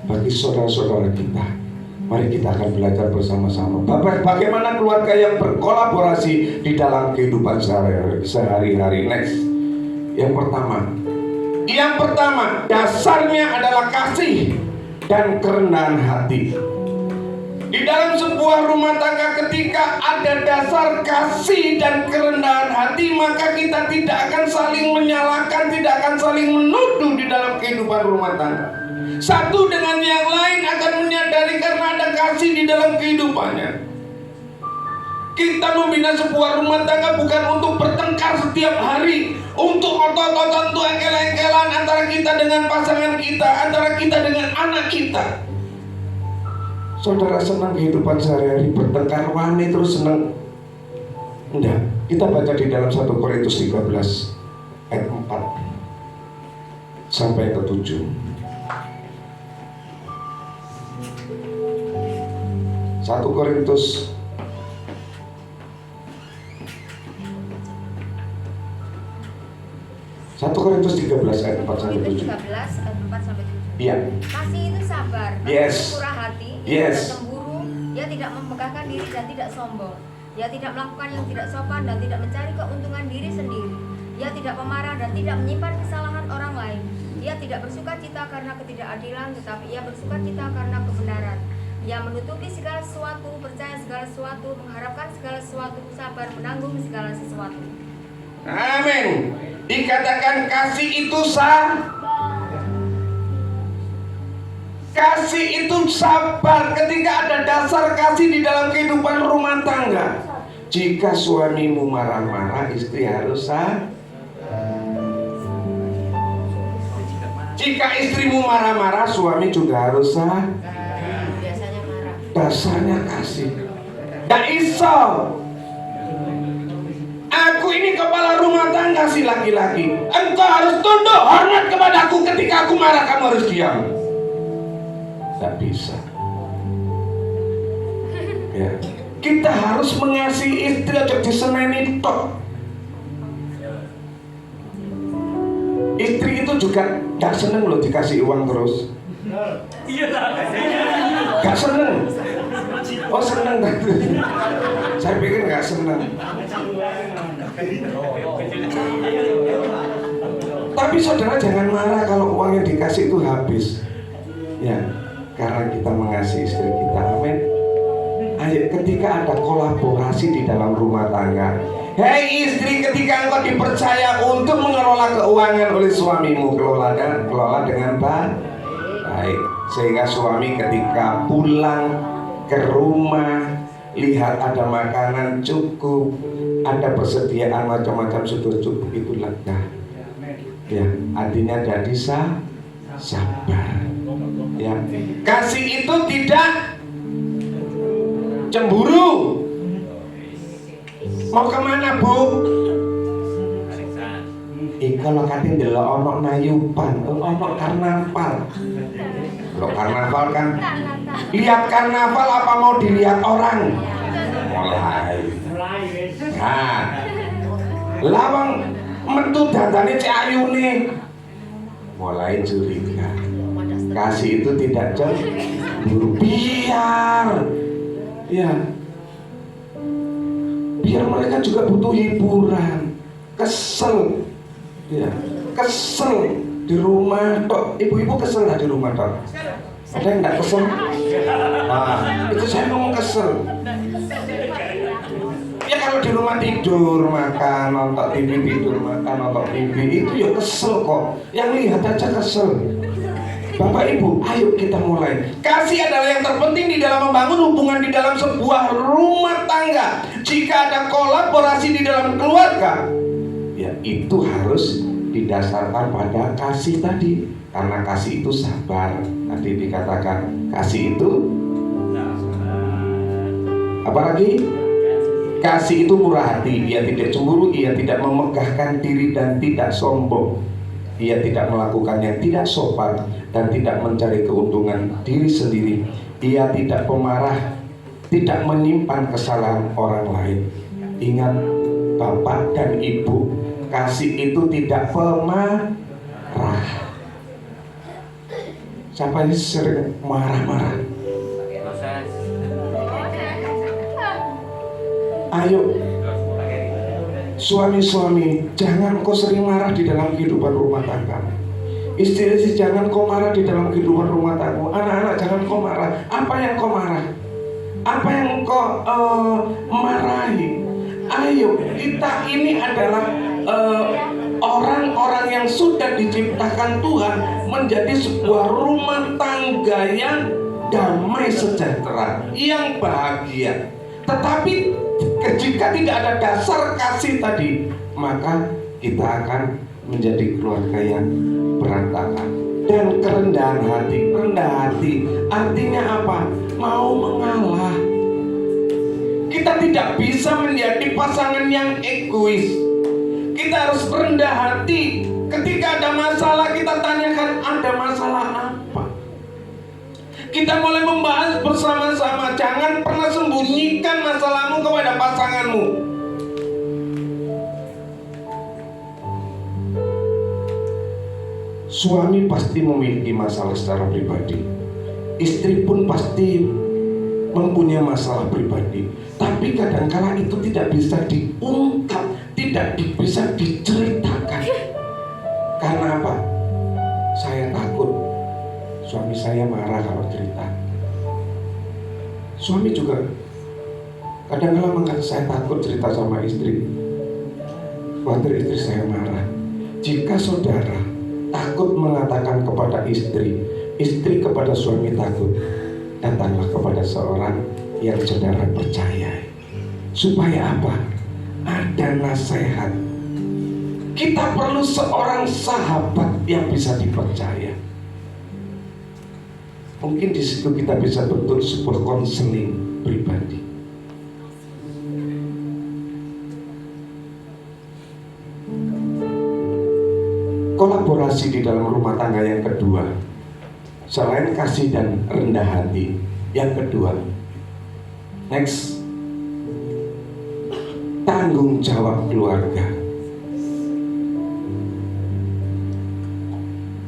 bagi saudara-saudara kita. Mari kita akan belajar bersama-sama bagaimana keluarga yang berkolaborasi di dalam kehidupan sehari-hari. Next. Yang pertama, dasarnya adalah kasih dan kerendahan hati. Di dalam sebuah rumah tangga, ketika ada dasar kasih dan kerendahan hati, maka kita tidak akan saling menyalahkan, tidak akan saling menuduh di dalam kehidupan rumah tangga. Satu dengan yang lain akan menyadari karena ada kasih di dalam kehidupannya. Kita membina sebuah rumah tangga bukan untuk bertengkar setiap hari, untuk otot-otot, untuk engkel-engkelan antara kita dengan pasangan kita, antara kita dengan anak kita. Saudara senang kehidupan sehari-hari bertengkar wani terus senang? Enggak. Kita baca di dalam 1 Korintus 13 ayat 4 sampai ke 7. 1 Korintus 13 ayat 4 sampai 7. 13 ayat 4 sampai 7. Iya. Kasih itu sabar, Yes. murah hati, Yes. tidak cemburu, ia tidak memegahkan diri dan tidak sombong. Ia tidak melakukan yang tidak sopan dan tidak mencari keuntungan diri sendiri. Ia tidak pemarah dan tidak menyimpan kesalahan orang lain. Ia tidak bersuka cita karena ketidakadilan, tetapi ia bersuka cita karena kebenaran. Ia menutupi segala sesuatu, percaya segala sesuatu, mengharapkan segala sesuatu, sabar menanggung segala sesuatu. Amin. Dikatakan kasih itu kasih itu sabar. Ketika ada dasar kasih di dalam kehidupan rumah tangga, jika suamimu marah-marah, istri harus jika istrimu marah-marah, suami juga harus Biasanya marah. Dasarnya kasih. Gak iso. Aku ini kepala rumah tangga si laki-laki. Engkau harus tunduk hormat kepadaku. Ketika aku marah, kamu harus diam. Gak bisa. Ya. Kita harus mengasihi istri, aja diseneni tok. Istri itu juga gak seneng loh dikasih uang terus. Gak seneng. Oh seneng. Saya pikir gak seneng. Tapi saudara jangan marah kalau uang yang dikasih itu habis. Ya, karena kita mengasihi istri kita. Amin. Ayo, ketika ada kolaborasi di dalam rumah tangga. Hei istri, ketika engkau dipercaya untuk mengelola keuangan oleh suamimu, kelola dengan baik. Sehingga suami ketika pulang ke rumah, lihat ada makanan cukup, ada persediaan macam-macam sudah cukup, itu lega. Ya, artinya jadi sabar. Ya, kasih itu tidak cemburu. Mau kemana bu? Kalau katanya delok ono nayupan, ono karnaval. Lo karnaval kan? Lihat karnaval apa mau dilihat orang? Mulai. Nah, lawang metu dandane cek ayune. Mulai curiga. Kasih itu tidak cemburu. Biar mereka juga butuh hiburan. Kesel. Ya, kesel di rumah tok. Ibu-ibu kesel nggak di rumah tok? Ada yang nggak kesel? Nah, itu saya ngomong kesel. Ya kalau di rumah tidur, makan, nonton TV, tidur, makan, nonton TV, itu ya kesel kok. Yang lihat aja kesel. Bapak Ibu, ayo kita mulai. Kasih adalah yang terpenting di dalam membangun hubungan di dalam sebuah rumah tangga. Jika ada kolaborasi di dalam keluarga, ya itu harus didasarkan pada kasih tadi. Karena kasih itu sabar. Tadi dikatakan kasih itu apa lagi? Kasih itu murah hati. Ia tidak cemburu, ia tidak memegahkan diri dan tidak sombong. Ia tidak melakukan yang tidak sopan dan tidak mencari keuntungan diri sendiri. Ia tidak pemarah, tidak menyimpan kesalahan orang lain. Ingat, Bapak dan Ibu, kasih itu tidak pemarah. Siapa yang sering marah-marah? Ayo, suami-suami, jangan kau sering marah di dalam kehidupan rumah tangga. Istri-istri, jangan kau marah di dalam kehidupan rumah tangga. Anak-anak, jangan kau marah. Apa yang kau marah? Apa yang kau marahi? Ayo, kita ini adalah orang-orang yang sudah diciptakan Tuhan menjadi sebuah rumah tangga yang damai sejahtera, yang bahagia. Tetapi jika tidak ada dasar kasih tadi, maka kita akan menjadi keluarga yang berantakan. Dan kerendahan hati. Rendah hati artinya apa? Mau mengalah. Kita tidak bisa menjadi pasangan yang egois. Kita harus rendah hati. Ketika ada masalah, kita tanyakan, ada masalah apa? Kita mulai membahas bersama-sama. Jangan pernah sembunyikan masalahmu kepada pasanganmu. Suami pasti memiliki masalah secara pribadi. Istri pun pasti mempunyai masalah pribadi. Tapi kadang-kala itu tidak bisa diungkap, tidak bisa diceritakan. Karena apa? Saya takut suami saya marah kalau cerita. Suami juga kadang-kala mengatakan, saya takut cerita sama istri, khawatir istri saya marah. Jika saudara takut mengatakan kepada istri, istri kepada suami takut, datanglah kepada seorang yang saudara percaya. Supaya apa? Ada nasihat. Kita perlu seorang sahabat yang bisa dipercaya. Mungkin di situ kita bisa bentuk sebuah konseling pribadi. Kolaborasi di dalam rumah tangga yang kedua, selain kasih dan rendah hati, yang kedua, next, tanggung jawab keluarga.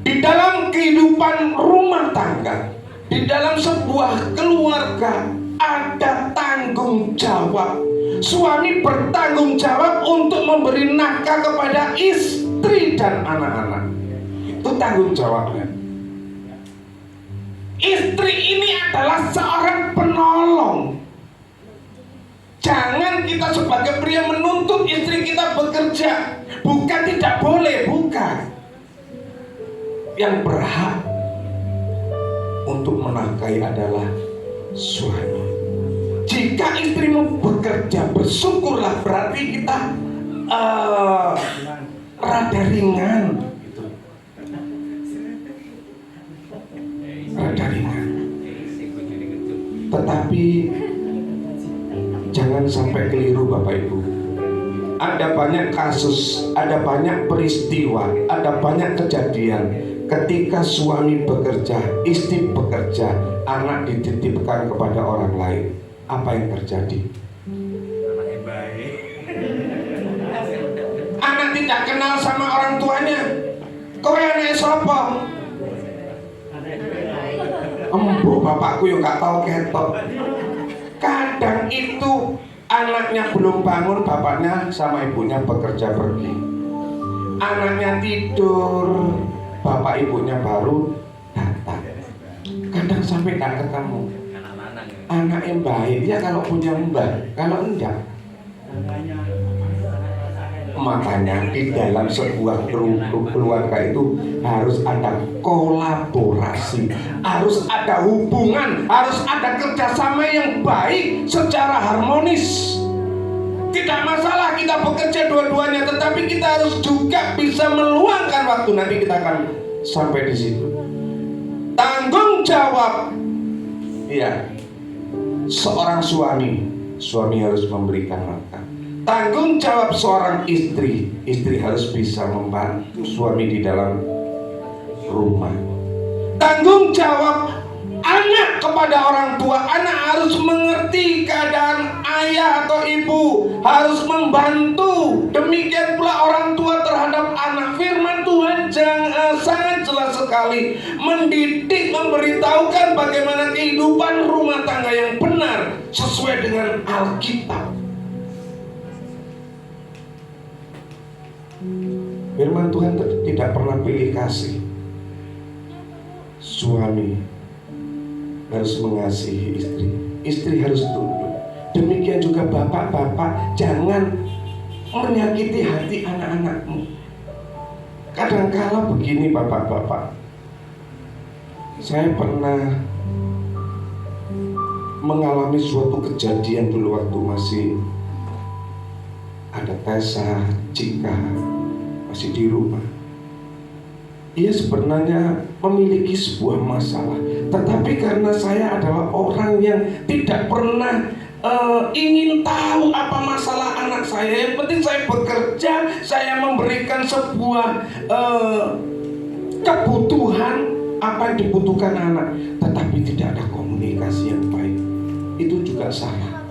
Di dalam kehidupan rumah tangga, di dalam sebuah keluarga ada tanggung jawab. Suami bertanggung jawab untuk memberi nafkah kepada istri dan anak-anak. Itu tanggung jawabnya. Istri ini adalah seorang penolong. Jangan kita sebagai pria menuntut istri kita bekerja. Bukan tidak boleh, bukan. Yang berhak untuk menafkahi adalah suami. Jika istrimu bekerja, bersyukurlah, berarti kita rada ringan, rada ringan. Tetapi jangan sampai keliru Bapak Ibu. Ada banyak kasus, ada banyak peristiwa, ada banyak kejadian. Ketika suami bekerja, istri bekerja, anak dititipkan kepada orang lain, apa yang terjadi? Anak tidak kenal sama orang tuanya. Kowe anak sapa? Embo bapakku yo gak tau ketok. Kadang itu anaknya belum bangun, bapaknya sama ibunya bekerja pergi. Anaknya tidur, bapak ibunya baru datang. Kadang sampai gak ketemu. Anak lanang ya. Anak yang baik ya kalau punya mbah, kalau enggak. Makanya di dalam sebuah keluarga itu harus ada kolaborasi, harus ada hubungan, harus ada kerjasama yang baik secara harmonis. Tidak masalah kita bekerja dua-duanya, tetapi kita harus juga bisa meluangkan waktu. Nanti kita akan sampai di situ. Tanggung jawab, ya, seorang suami harus memberikan nafkah. Tanggung jawab seorang istri harus bisa membantu suami di dalam rumah. Tanggung jawab anak kepada orang tua, anak harus mengerti keadaan ayah atau ibu, harus membantu. Demikian pula orang tua terhadap anak. Firman Tuhan sangat jelas sekali mendidik, memberitahukan bagaimana kehidupan rumah tangga yang benar sesuai dengan Alkitab. Firman Tuhan tidak pernah pilih kasih. Suami harus mengasihi istri, istri harus tunduk. Demikian juga bapak-bapak, jangan menyakiti hati anak-anakmu. Kadangkala begini bapak-bapak, saya pernah mengalami suatu kejadian dulu waktu masih ada Tessa, Cika masih di rumah. Ia sebenarnya memiliki sebuah masalah, tetapi karena saya adalah orang yang tidak pernah ingin tahu apa masalah anak saya. Yang penting saya bekerja, saya memberikan sebuah kebutuhan apa yang dibutuhkan anak, tetapi tidak ada komunikasi yang baik. Itu juga salah.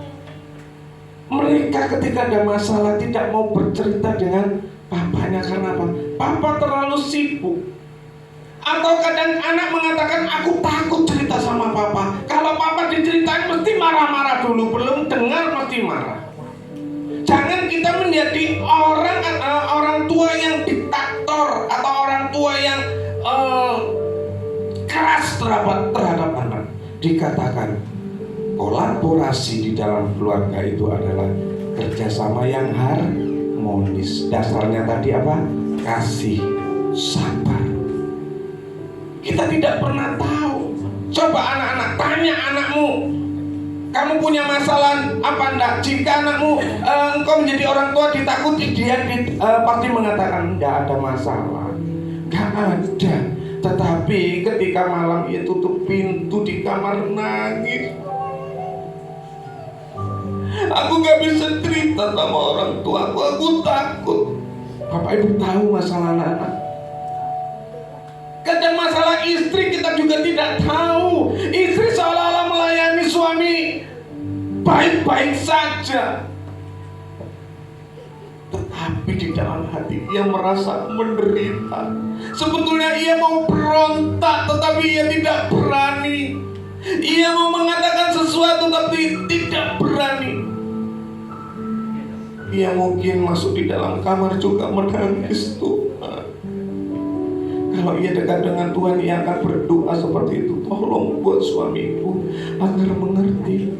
Mereka ketika ada masalah tidak mau bercerita dengan papanya. Karena apa? Papa terlalu sibuk. Atau kadang anak mengatakan, aku takut cerita sama papa. Kalau papa diceritain mesti marah-marah dulu, belum dengar mesti marah. Jangan kita menjadi orang tua yang diktator atau orang tua yang keras terhadap anak. Dikatakan kolaborasi di dalam keluarga itu adalah kerjasama yang harmonis. Dasarnya tadi apa? Kasih, sabar. Kita tidak pernah tahu. Coba anak-anak, tanya anakmu, kamu punya masalah apa enggak? Jika anakmu engkau menjadi orang tua ditakuti, dia pasti mengatakan enggak ada masalah, enggak ada. Tetapi ketika malam ia tutup pintu di kamar nangis. Aku gak bisa cerita sama orang tua aku takut. Bapak Ibu tahu masalah anak-anak. Kadang masalah istri kita juga tidak tahu. Istri seolah-olah melayani suami baik-baik saja, tetapi di dalam hati ia merasa menderita. Sebetulnya ia mau berontak, tetapi ia tidak berani. Ia mau mengatakan sesuatu, tapi tidak berani. Ia mungkin masuk di dalam kamar juga menangis. Tuhan, kalau ia dekat dengan Tuhan, ia akan berdoa seperti itu. Tolong buat suamiku agar mengerti.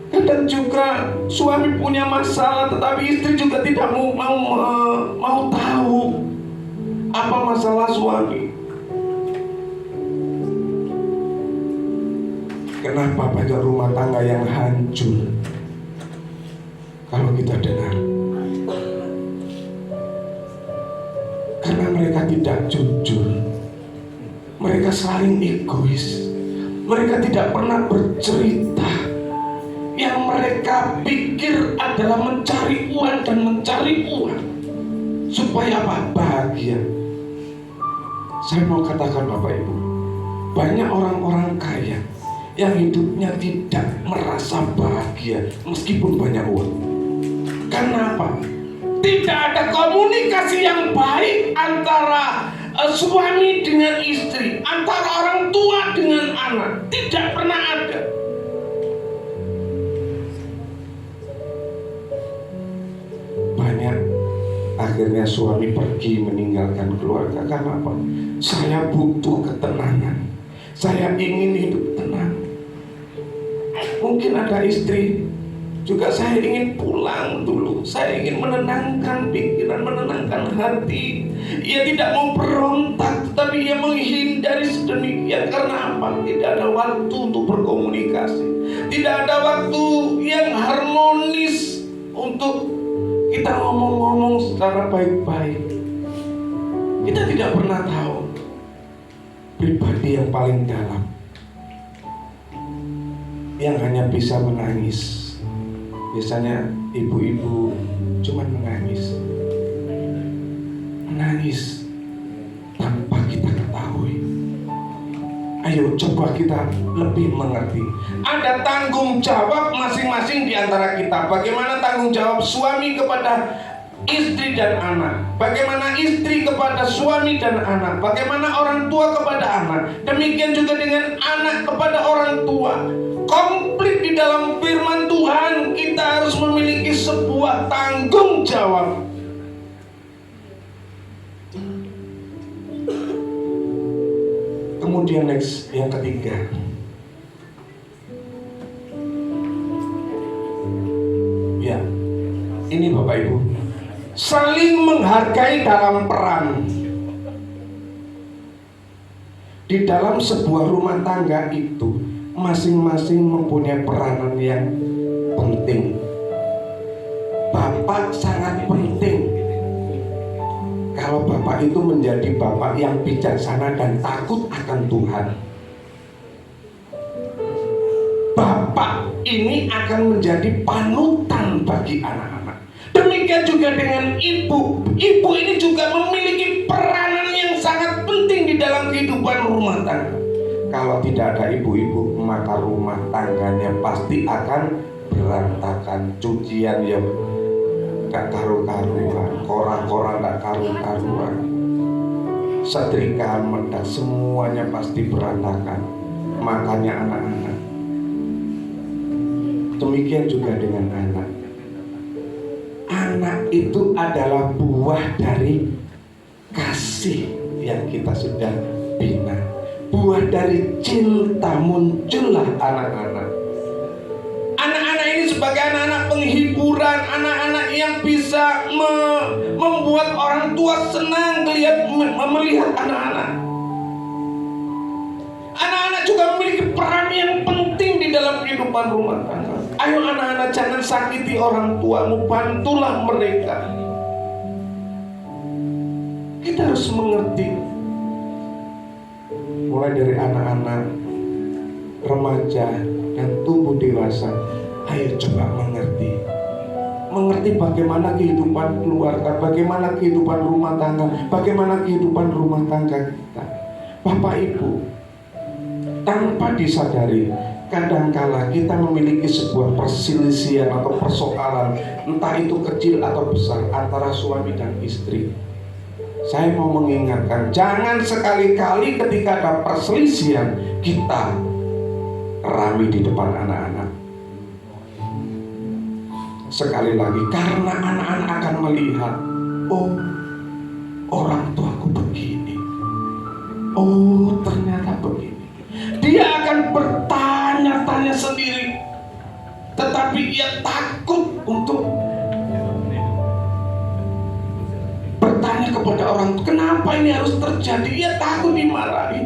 Kadang juga suami punya masalah, tetapi istri juga tidak mau tahu apa masalah suami. Kenapa banyak rumah tangga yang hancur? Kalau kita dengar, karena mereka tidak jujur, mereka saling egois, mereka tidak pernah bercerita. Yang mereka pikir adalah mencari uang dan mencari uang supaya apa? Bahagia. Saya mau katakan Bapak Ibu, banyak orang-orang kaya yang hidupnya tidak merasa bahagia meskipun banyak uang. Kenapa? Tidak ada komunikasi yang baik antara suami dengan istri, antara orang tua dengan anak. Tidak pernah ada. Banyak akhirnya suami pergi meninggalkan keluarga. Karena apa? Saya butuh ketenangan. Saya ingin hidup tenang. Mungkin ada istri juga, saya ingin pulang dulu. Saya ingin menenangkan pikiran, menenangkan hati. Ia tidak mau berontak, tetapi ia menghindari sedemikian. Karena apa? Tidak ada waktu untuk berkomunikasi. Tidak ada waktu yang harmonis untuk kita ngomong-ngomong secara baik-baik. Kita tidak pernah tahu pribadi yang paling dalam yang hanya bisa menangis. Biasanya ibu-ibu cuma menangis tanpa kita ketahui. Ayo coba kita lebih mengerti. Ada tanggung jawab masing-masing di antara kita. Bagaimana tanggung jawab suami kepada istri dan anak, bagaimana istri kepada suami dan anak, bagaimana orang tua kepada anak, demikian juga dengan anak kepada orang tua. Komplit di dalam firman Tuhan, kita harus memiliki sebuah tanggung jawab. Kemudian next, yang ketiga, ya, ini Bapak Ibu, saling menghargai dalam peran. Di dalam sebuah rumah tangga itu masing-masing mempunyai peranan yang penting. Bapak sangat penting. Kalau bapak itu menjadi bapak yang bijaksana dan takut akan Tuhan, bapak ini akan menjadi panutan bagi anak-anak. Demikian juga dengan ibu. Ibu ini juga memiliki peranan yang sangat penting di dalam kehidupan rumah tangga. Kalau tidak ada ibu-ibu, maka rumah tangganya pasti akan berantakan. Cucian yang gak karu-karuan, koran-koran gak karu-karuan, setrikaan meledak, semuanya pasti berantakan. Makanya anak-anak, demikian juga dengan anak. Anak itu adalah buah dari kasih yang kita sudah bina. Buah dari cinta muncullah anak-anak. Anak-anak ini sebagai anak-anak penghiburan, anak-anak yang bisa membuat orang tua senang melihat anak-anak. Anak-anak juga memiliki peran yang penting di dalam kehidupan rumah tangga. Ayo anak-anak, jangan sakiti orang tuamu, bantulah mereka. Kita harus mengerti, mulai dari anak-anak, remaja, dan tumbuh dewasa. Ayo coba mengerti bagaimana kehidupan keluarga, bagaimana kehidupan rumah tangga, bagaimana kehidupan rumah tangga kita. Bapak Ibu, tanpa disadari, kadangkala kita memiliki sebuah perselisihan atau persoalan, entah itu kecil atau besar, antara suami dan istri. Saya mau mengingatkan, jangan sekali-kali ketika ada perselisihan kita rame di depan anak-anak. Sekali lagi, karena anak-anak akan melihat, oh, orang tuaku begini, oh, ternyata begini. Dia akan bertanya-tanya sendiri, tetapi ia takut untuk bertanya kepada orang, kenapa ini harus terjadi? Ia takut dimarahi.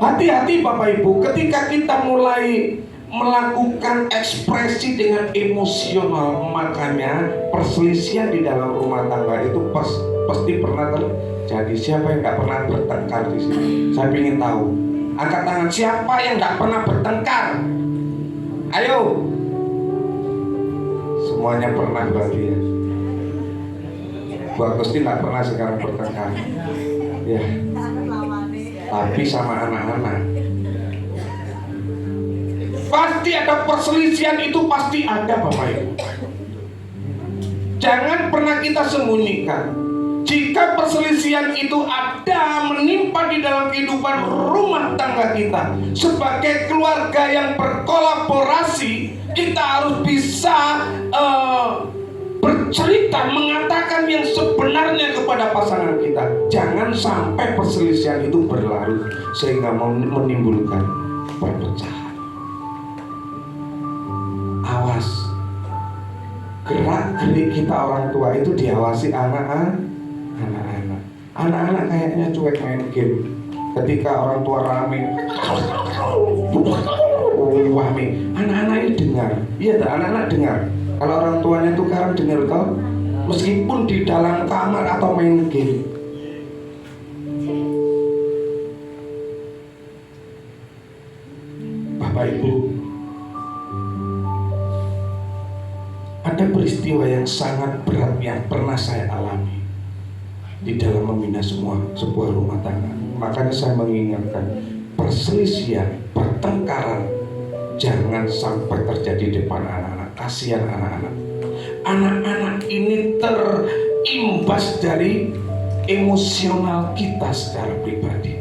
Hati-hati Bapak Ibu, ketika kita mulai melakukan ekspresi dengan emosional, makanya perselisihan di dalam rumah tangga itu pasti pernah terjadi. Siapa yang nggak pernah bertengkar di sini? Saya ingin tahu. Angkat tangan, siapa yang nggak pernah bertengkar? Ayo. Semuanya pernah berarti ya. Bu Agusti nggak pernah sekarang bertengkar. Ya. Tapi sama anak-anak. Pasti ada perselisihan, itu pasti ada Bapak Ibu. Jangan pernah kita sembunyikan. Jika perselisihan itu ada menimpa di dalam kehidupan rumah tangga kita, sebagai keluarga yang berkolaborasi, kita harus bisa bercerita, mengatakan yang sebenarnya kepada pasangan kita. Jangan sampai perselisihan itu berlarut sehingga menimbulkan perpecahan. Awas, gerak-gerik kita orang tua itu diawasi anak-anak. Anak-anak kayaknya cuek main game. Ketika orang tua rame, anak-anak ini dengar. Iya, anak-anak dengar. Kalau orang tuanya tukaran dengar toh, meskipun di dalam kamar atau main game. Bapak Ibu, ada peristiwa yang sangat berat yang pernah saya alami di dalam membina sebuah rumah tangga. Makanya saya mengingatkan, perselisihan, pertengkaran jangan sampai terjadi di depan anak-anak. Kasihan anak-anak. Anak-anak ini terimbas dari emosional kita secara pribadi.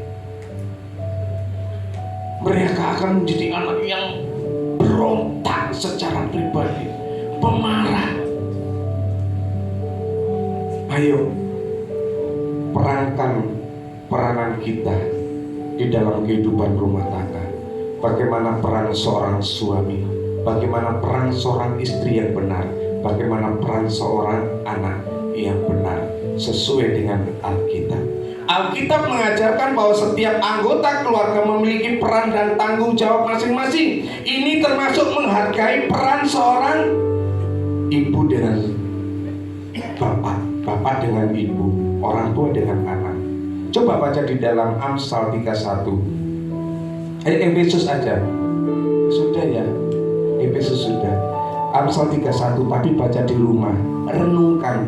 Mereka akan menjadi anak yang berontak secara pribadi, pemarah. Ayo, peranan kita di dalam kehidupan rumah tangga. Bagaimana peran seorang suami, bagaimana peran seorang istri yang benar, bagaimana peran seorang anak yang benar sesuai dengan Alkitab. Alkitab mengajarkan bahwa setiap anggota keluarga memiliki peran dan tanggung jawab masing-masing. Ini termasuk menghargai peran seorang ibu dengan bapak dengan ibu, orang tua dengan anak. Coba baca di dalam Amsal 31. Efesus aja. Sudah ya. Efesus sudah. Amsal 31, tapi baca di rumah. Renungkan.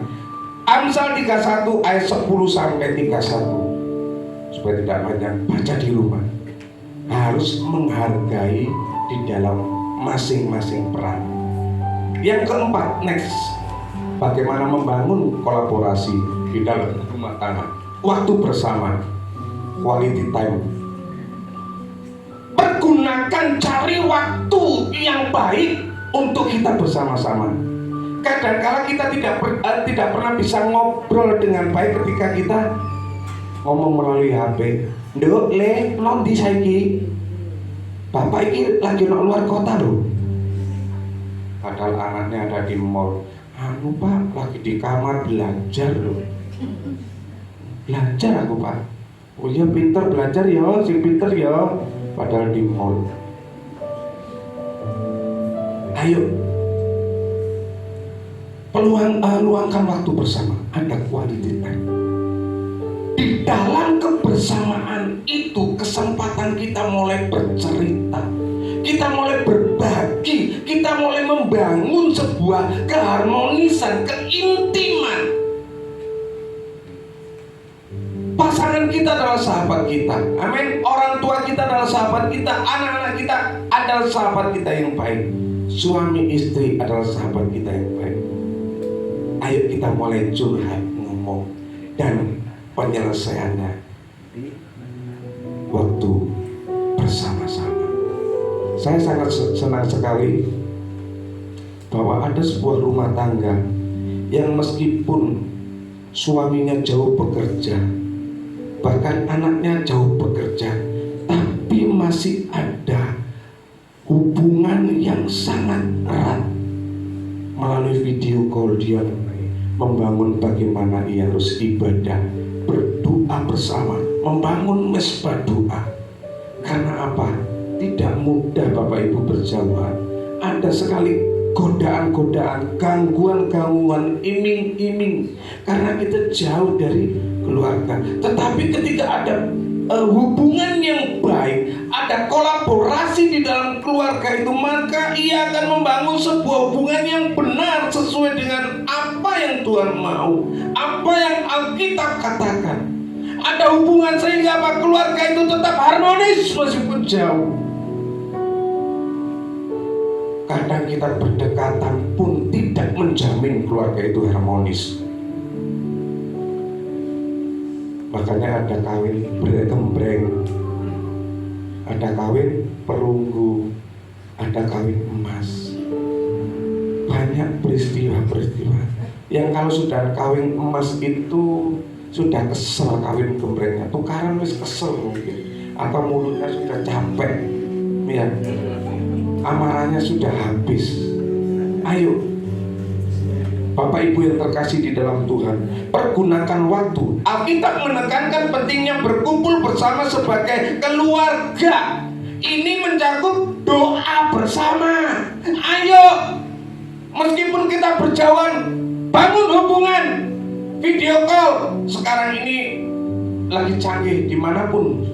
Amsal 31 ayat 10 sampai 31. Supaya tidak banyak, baca di rumah. Harus menghargai di dalam masing-masing peran. Yang keempat, next. Bagaimana membangun kolaborasi di dalam rumah tangga. Waktu bersama, quality time. Pergunakan, cari waktu yang baik untuk kita bersama-sama. Kadang-kala kita tidak pernah bisa ngobrol dengan baik ketika kita ngomong melalui HP. Nduk, le, nondi saiki. Bapak ini lagi nang luar kota loh. Padahal anaknya ada di mall. Anu Pak, lagi di kamar belajar loh. Belajar aku Pak. Oh iya pinter belajar ya, si pinter ya. Padahal di mall. Ayo, luangkan waktu bersama. Ada quality time. Di dalam kebersamaan itu kesempatan kita mulai bercerita, kita mulai berbagi, kita mulai membangun sebuah keharmonisan, keintiman. Pasangan kita adalah sahabat kita. Amin. Orang tua kita adalah sahabat kita. Anak-anak kita adalah sahabat kita yang baik. Suami istri adalah sahabat kita yang baik. Ayo kita mulai curhat, ngomong, dan penyelesaiannya waktu bersama-sama. Saya sangat senang sekali bahwa ada sebuah rumah tangga yang meskipun suaminya jauh bekerja, bahkan anaknya jauh bekerja, tapi masih ada hubungan yang sangat erat. Melalui video call dia membangun bagaimana ia harus ibadah, berdoa bersama, membangun mesbah doa. Karena apa? Tidak mudah Bapak Ibu berjamaah. Ada sekali godaan-godaan, gangguan-gangguan, iming-iming, karena kita jauh dari keluarga. Tetapi ketika ada hubungan yang baik, ada kolaborasi di dalam keluarga itu, maka ia akan membangun sebuah hubungan yang benar sesuai dengan apa yang Tuhan mau, apa yang Alkitab katakan. Ada hubungan sehingga apa? Keluarga itu tetap harmonis meskipun jauh. Kadang kita berdekatan pun tidak menjamin keluarga itu harmonis. Makanya ada kawin bergembreng, ada kawin perunggu, ada kawin emas. Banyak peristiwa-peristiwa. Yang kalau sudah kawin emas itu sudah kesel kawin gembrengnya, tukaran wis kesel mungkin, atau mulutnya sudah capek, ya, amarahnya sudah habis. Ayo, Bapak Ibu yang terkasih di dalam Tuhan, pergunakan waktu. Alkitab menekankan pentingnya berkumpul bersama sebagai keluarga. Ini mencakup doa bersama. Ayo, meskipun kita berjauhan, bangun hubungan, video call. Sekarang ini lagi canggih, dimanapun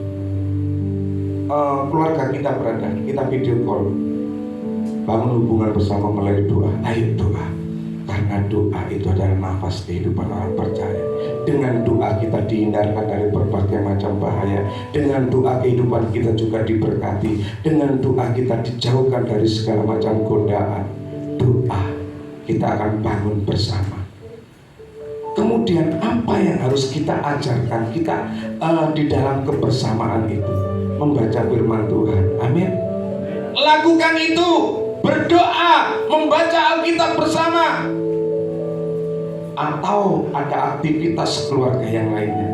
keluarga kita berada, kita video call. Bangun hubungan bersama melalui doa. Ayo doa, karena doa itu adalah nafas kehidupan orang percaya. Dengan doa kita dihindarkan dari berbagai macam bahaya. Dengan doa kehidupan kita juga diberkati. Dengan doa kita dijauhkan dari segala macam godaan. Doa, kita akan bangun bersama. Kemudian apa yang harus kita ajarkan kita di dalam kebersamaan itu? Membaca firman Tuhan. Amin. Lakukan itu, berdoa, membaca Alkitab bersama, atau ada aktivitas keluarga yang lainnya.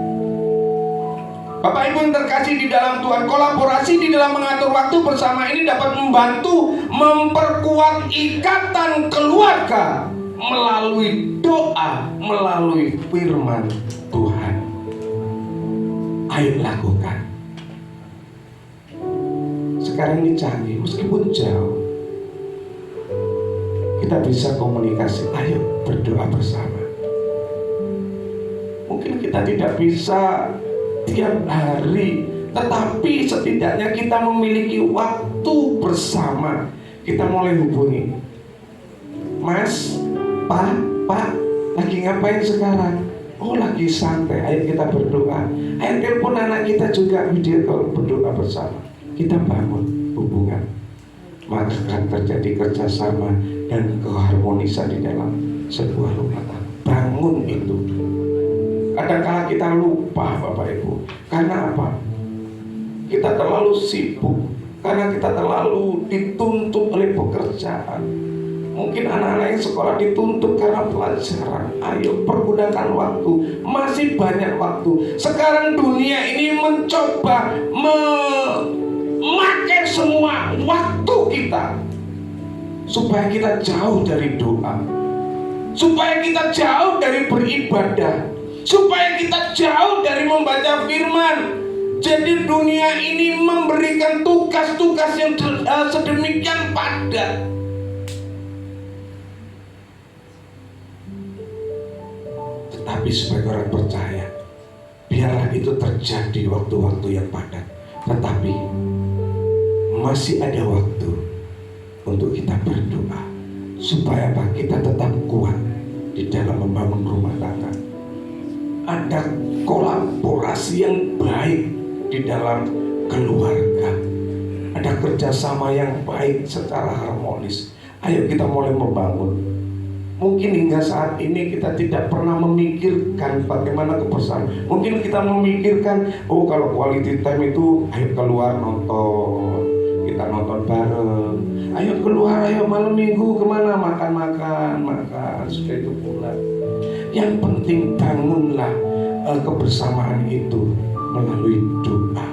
Bapak Ibu yang terkasih di dalam Tuhan, kolaborasi di dalam mengatur waktu bersama ini dapat membantu memperkuat ikatan keluarga melalui doa, melalui firman Tuhan. Ayo lakukan. Sekarang ini canggih, meskipun jauh, kita bisa komunikasi. Ayo berdoa bersama. Mungkin kita tidak bisa tiap hari, tetapi setidaknya kita memiliki waktu bersama. Kita mulai hubungi, Mas, Pak, lagi ngapain sekarang? Oh, lagi santai. Ayo kita berdoa. Ayo telepon anak kita juga, video call, berdoa bersama. Kita bangun hubungan, maka akan terjadi kerjasama dan keharmonisan di dalam sebuah rumah tangga. Bangun itu. Kadang-kala kita lupa, Bapak Ibu. Karena apa? Kita terlalu sibuk, karena kita terlalu dituntut oleh pekerjaan. Mungkin anak-anak yang sekolah dituntut karena pelajaran. Ayo pergunakan waktu, masih banyak waktu. Sekarang dunia ini mencoba memakai semua waktu kita supaya kita jauh dari doa, supaya kita jauh dari beribadah, supaya kita jauh dari membaca firman. Jadi dunia ini memberikan tugas-tugas yang sedemikian padat. Tetapi sebagai orang percaya, biarlah itu terjadi waktu-waktu yang padat, tetapi masih ada waktu untuk kita berdoa supaya apa? Kita tetap kuat di dalam membangun rumah tangga. Ada kolaborasi yang baik di dalam keluarga, ada kerjasama yang baik secara harmonis. Ayo kita mulai membangun. Mungkin hingga saat ini kita tidak pernah memikirkan bagaimana kebersamaan. Mungkin kita memikirkan, oh kalau quality time itu ayo keluar nonton, kita nonton bareng. Ayo keluar, ayo malam minggu kemana, makan, sudah itu pulang. Yang penting bangunlah kebersamaan itu melalui doa,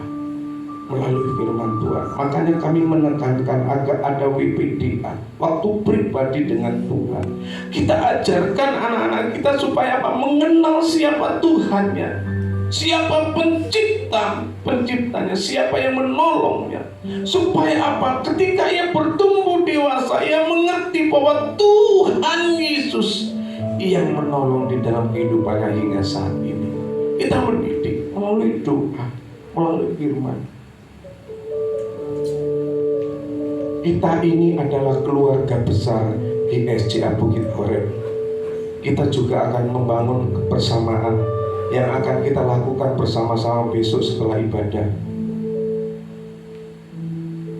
melalui firman Tuhan. Makanya kami menekankan agar ada WPDA, waktu pribadi dengan Tuhan. Kita ajarkan anak-anak kita supaya apa? Mengenal siapa Tuhannya, siapa penciptanya, siapa yang menolongnya. Supaya apa? Ketika ia bertumbuh dewasa, ia mengerti bahwa Tuhan Yesus yang menolong di dalam kehidupannya hingga saat ini. Kita mendidik melalui doa, melalui firman. Kita ini adalah keluarga besar GSJA Bukit Horeb. Kita juga akan membangun kebersamaan yang akan kita lakukan bersama-sama besok setelah ibadah.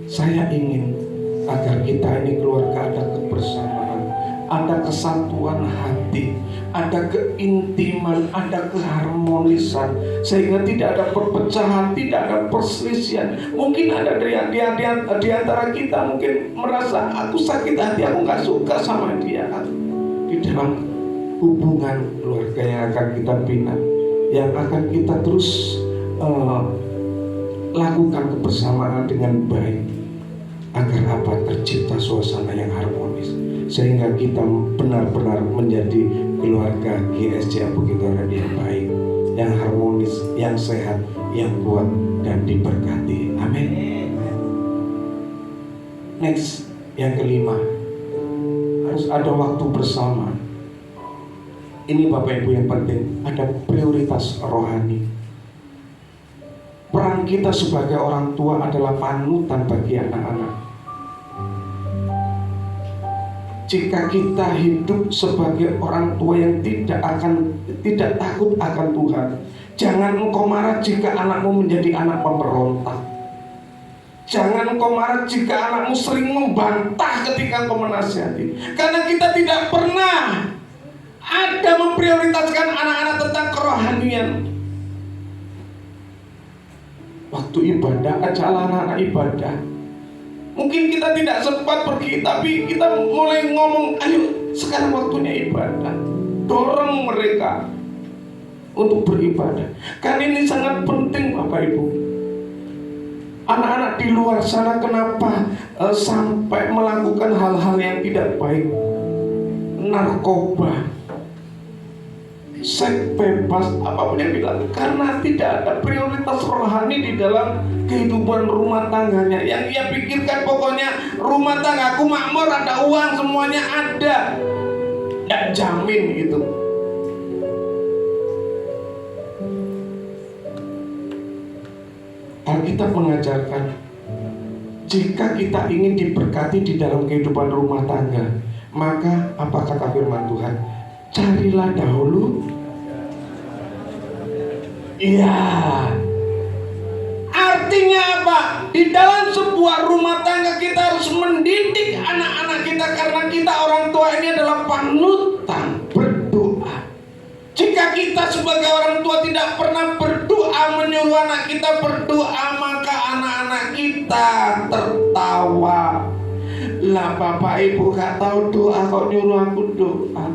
Saya ingin agar kita ini keluarga ada kebersamaan, ada kesatuan hati, ada keintiman, ada keharmonisan, sehingga tidak ada perpecahan, tidak ada perselisihan. Mungkin ada di antara kita mungkin merasa aku sakit hati, aku nggak suka sama dia. Di dalam hubungan keluarga yang akan kita bina, yang akan kita terus lakukan kebersamaan dengan baik, agar apa? Tercipta suasana yang harmonis, sehingga kita benar-benar menjadi keluarga GSJ Bukit Orang yang baik, yang harmonis, yang sehat, yang kuat dan diberkati. Amin. Next, yang kelima, harus ada waktu bersama. Ini Bapak Ibu yang penting, ada prioritas rohani. Peran kita sebagai orang tua adalah panutan bagi anak-anak. Jika kita hidup sebagai orang tua yang tidak takut akan Tuhan, jangan engkau marah jika anakmu menjadi anak pemberontak. Jangan engkau marah jika anakmu sering membantah ketika engkau menasihati. Karena kita tidak pernah ada memprioritaskan anak-anak tentang kerohanian. Waktu ibadah, acara anak-anak ibadah, mungkin kita tidak sempat pergi, tapi kita mulai ngomong, ayo sekarang waktunya ibadah. Dorong mereka untuk beribadah. Karena ini sangat penting Bapak Ibu. Anak-anak di luar sana kenapa sampai melakukan hal-hal yang tidak baik? Narkoba, seks bebas, apapun yang bilang, karena tidak ada prioritas rohani di dalam kehidupan rumah tangganya. Yang ia pikirkan pokoknya rumah tanggaku makmur, ada uang, semuanya ada. Tidak jamin itu. Alkitab mengajarkan, jika kita ingin diberkati di dalam kehidupan rumah tangga, maka apa kata firman Tuhan? Carilah dahulu. Iya. Artinya apa? Di dalam sebuah rumah tangga kita harus mendidik anak-anak kita, karena kita orang tua ini adalah panutan berdoa. Jika kita sebagai orang tua tidak pernah berdoa, menyuruh anak kita berdoa, maka anak-anak kita tertawa. Lah Bapak Ibu gak tahu doa kok nyuruh aku doa.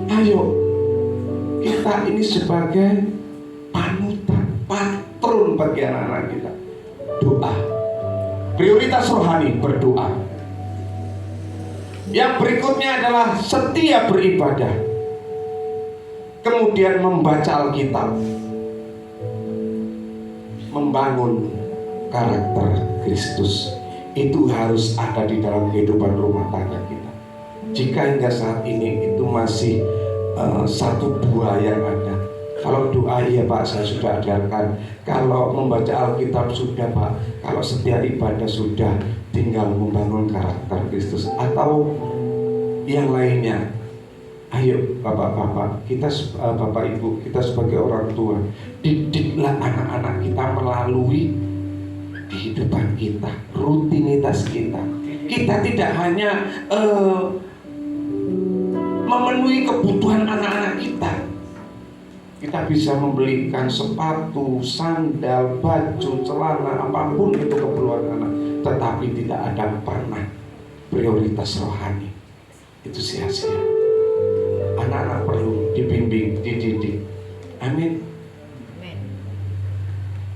Ayo, kita ini sebagai panutan, patron bagi anak-anak kita. Doa. Prioritas rohani, berdoa. Yang berikutnya adalah setia beribadah. Kemudian membaca Alkitab. Membangun karakter Kristus. Itu harus ada di dalam kehidupan rumah tangga kita. Jika hingga saat ini itu masih satu dua yang ada. Kalau doa ya Pak, saya sudah ajarkan. Kalau membaca Alkitab sudah Pak. Kalau setia ibadah sudah. Tinggal membangun karakter Kristus. Atau yang lainnya. Ayo bapak-bapak, kita bapak ibu, kita sebagai orang tua, didiklah anak-anak kita melalui kehidupan kita, rutinitas kita. Kita tidak hanya memenuhi kebutuhan anak-anak kita. Kita bisa membelikan sepatu, sandal, baju, celana, apapun itu keperluan anak, tetapi tidak ada pernah prioritas rohani. Itu sia-sia. Anak-anak perlu dibimbing, dididik. Amin.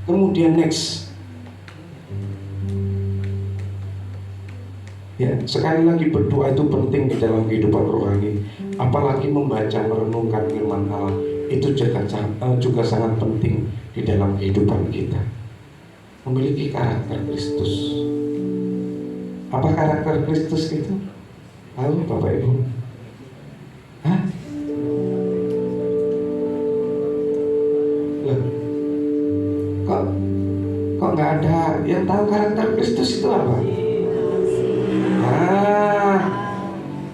Kemudian next. Ya, sekali lagi berdoa itu penting di dalam kehidupan rohani. Apalagi membaca, merenungkan firman Allah, itu juga sangat penting di dalam kehidupan kita. Memiliki karakter Kristus. Apa karakter Kristus itu? Tahu Bapak Ibu? Hah? Loh, kok nggak ada yang tahu karakter Kristus itu apa?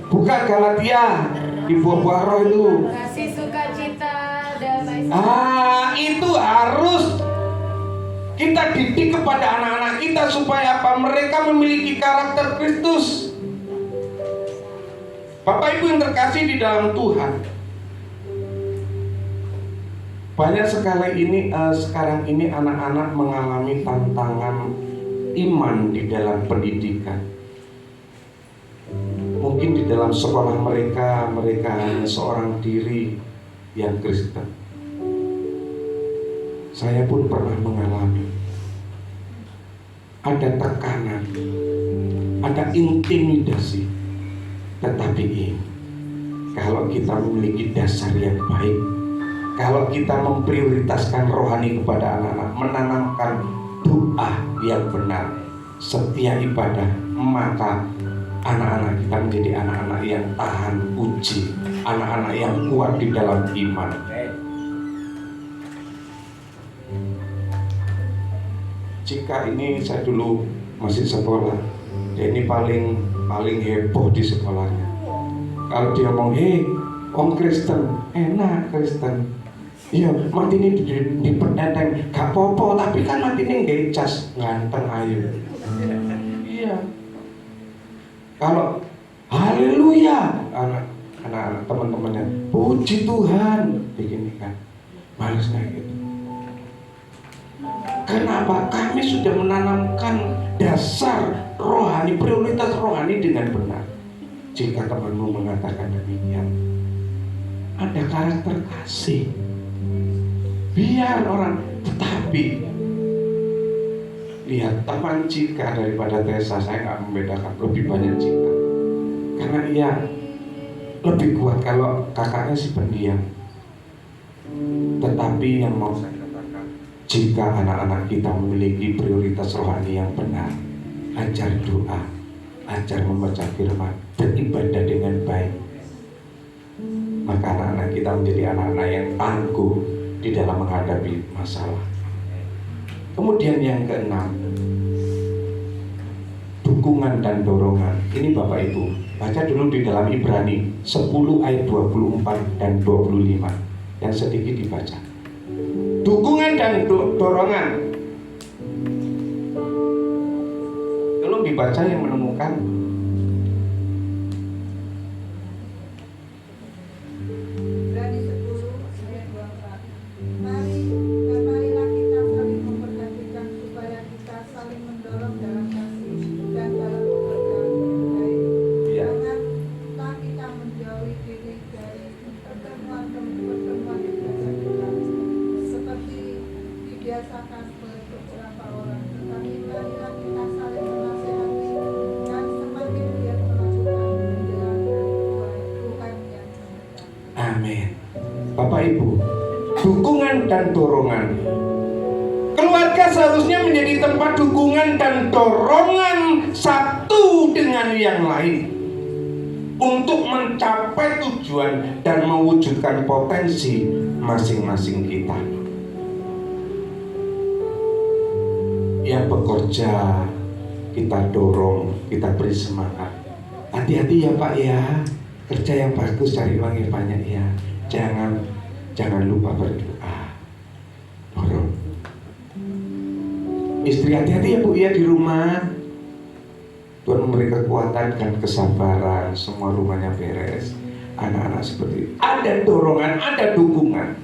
Bukan Galatia, di buah-buah roh itu. Kasih, sukacita, damai. Itu harus kita didik kepada anak-anak kita supaya apa? Mereka memiliki karakter Kristus. Bapak Ibu yang terkasih di dalam Tuhan, banyak sekali ini sekarang ini anak-anak mengalami tantangan iman di dalam pendidikan. Mungkin di dalam sekolah mereka hanya seorang diri yang Kristen. Saya pun pernah mengalami. Ada tekanan, ada intimidasi. Tetapi kalau kita memiliki dasar yang baik, kalau kita memprioritaskan rohani kepada anak-anak, menanamkan doa yang benar, setia ibadah, maka anak-anak kita menjadi anak-anak yang tahan uji, anak-anak yang kuat di dalam iman. Jika ini saya dulu masih sekolah, dia ini paling heboh di sekolahnya. Kalau dia ngomong, om Kristen, enak Kristen. Iya, mati ini di peneteng, gak popo, tapi kan mati ini nggak cas, ganteng ayu. Iya. Kalau haleluya, anak-anak teman-temannya, puji Tuhan, begini kan, males kayak gitu. Kenapa? Kami sudah menanamkan dasar rohani, prioritas rohani dengan benar. Jika temanmu mengatakan demikian, ada karakter kasih. Biar orang, tetapi lihat teman Cika daripada Tessa, saya nggak membedakan, lebih banyak Cika. Karena ia lebih kuat kalau kakaknya si pendiam. Tetapi yang mau saya katakan, jika anak-anak kita memiliki prioritas rohani yang benar, ajar doa, ajar membaca firman, beribadah dengan baik, maka anak-anak kita menjadi anak-anak yang tangguh di dalam menghadapi masalah. Kemudian yang keenam, dukungan dan dorongan. Ini Bapak Ibu, baca dulu di dalam Ibrani 10 ayat 24 dan 25. Yang sedikit dibaca. Dukungan dan dorongan. Tolong dibaca yang menemukan. Ibrani 10 ayat 24. Marilah kita saling memperhatikan supaya kita saling mendorong dalam kasih dan dalam pekerjaan yang baik. Ya. Janganlah kita menjauhi diri dari pertemuan ibadah kita seperti dibiasakan beberapa orang, tetapi marilah kita saling menasihati dan semakin giat melakukan menjalankan Tuhan yang sebenarnya. Amin. Bapak Ibu, dukungan dan dorongan. Keluarga seharusnya menjadi tempat dukungan dan dorongan satu dengan yang lain untuk mencapai tujuan dan mewujudkan potensi masing-masing kita. Yang bekerja kita dorong, kita beri semangat. Hati-hati ya Pak ya, kerja yang bagus, cari uang yang banyak ya. Jangan lupa berdoa. Dorong. Istri hati-hati ya Bu ya di rumah. Tuhan memberi kekuatan dan kesabaran, semua rumahnya beres. Anak-anak seperti itu. Ada dorongan, ada dukungan.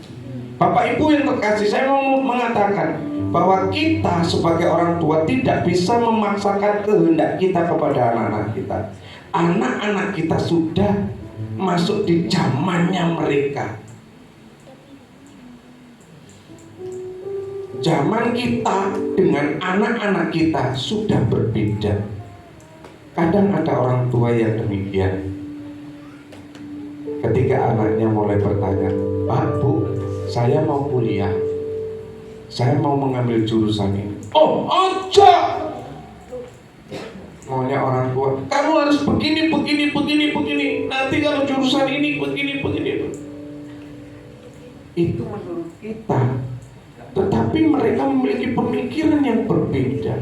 Bapak Ibu yang terkasih, saya mau mengatakan bahwa kita sebagai orang tua tidak bisa memaksakan kehendak kita kepada anak-anak kita. Anak-anak kita sudah masuk di zamannya mereka. Zaman kita dengan anak-anak kita sudah berbeda. Kadang ada orang tua yang demikian. Ketika anaknya mulai bertanya, Pak, Bu, saya mau kuliah, saya mau mengambil jurusan ini. Oh, ojo! Maunya orang tua, kamu harus begini. Nanti kalau jurusan ini begini. Itu menurut kita. Tetapi mereka memiliki pemikiran yang berbeda.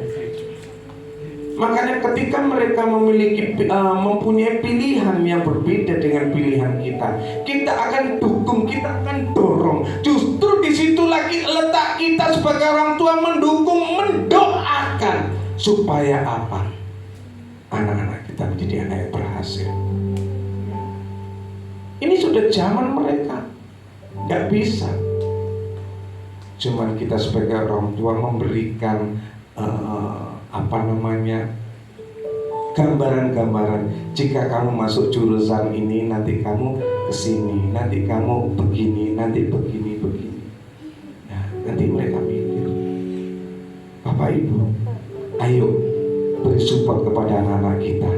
Makanya ketika mereka mempunyai pilihan yang berbeda dengan pilihan kita akan dukung, kita akan dorong. Justru di situ lagi letak kita sebagai orang tua, mendukung, mendoakan supaya apa? Anak-anak kita menjadi anak yang berhasil. Ini sudah zaman mereka, nggak bisa. Cuman kita sebagai orang tua memberikan gambaran-gambaran. Jika kamu masuk jurusan ini, nanti kamu kesini, nanti kamu begini, nanti begini. Nah, nanti mereka mikir. Bapak Ibu, ayo beri support kepada anak-anak kita.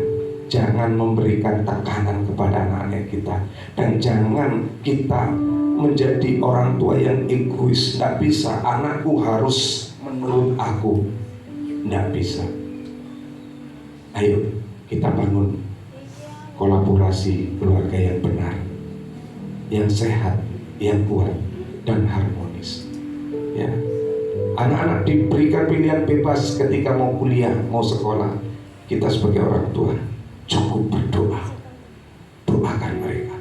Jangan memberikan tekanan kepada anak-anak kita. Dan jangan kita menjadi orang tua yang egois. Tidak bisa, anakku harus menurut aku. Tidak bisa. Ayo kita bangun kolaborasi keluarga yang benar, yang sehat, yang kuat, dan harmonis. Ya, anak-anak diberikan pilihan bebas ketika mau kuliah, mau sekolah. Kita sebagai orang tua cukup berdoa, doakan mereka,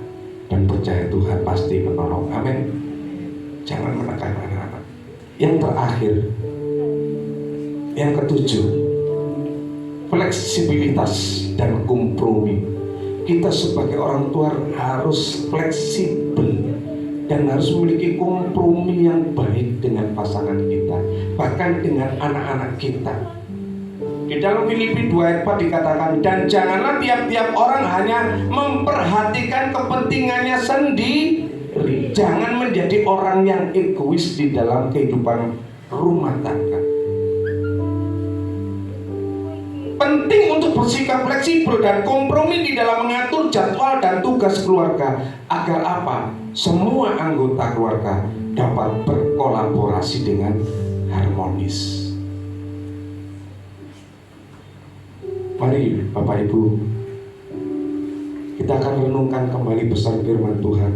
dan percaya Tuhan pasti menolong. Amin. Jangan menekan anak-anak. Yang terakhir, yang ketujuh, fleksibilitas dan kompromi. Kita sebagai orang tua harus fleksibel dan harus memiliki kompromi yang baik dengan pasangan kita, bahkan dengan anak-anak kita. Di dalam Filipi 2 ayat 4 dikatakan, dan janganlah tiap-tiap orang hanya memperhatikan kepentingannya sendiri. Jangan menjadi orang yang egois di dalam kehidupan rumah tangga. Penting untuk bersikap fleksibel dan kompromi di dalam mengatur jadwal dan tugas keluarga, agar apa? Semua anggota keluarga dapat berkolaborasi dengan harmonis. Mari Bapak Ibu, kita akan renungkan kembali pesan firman Tuhan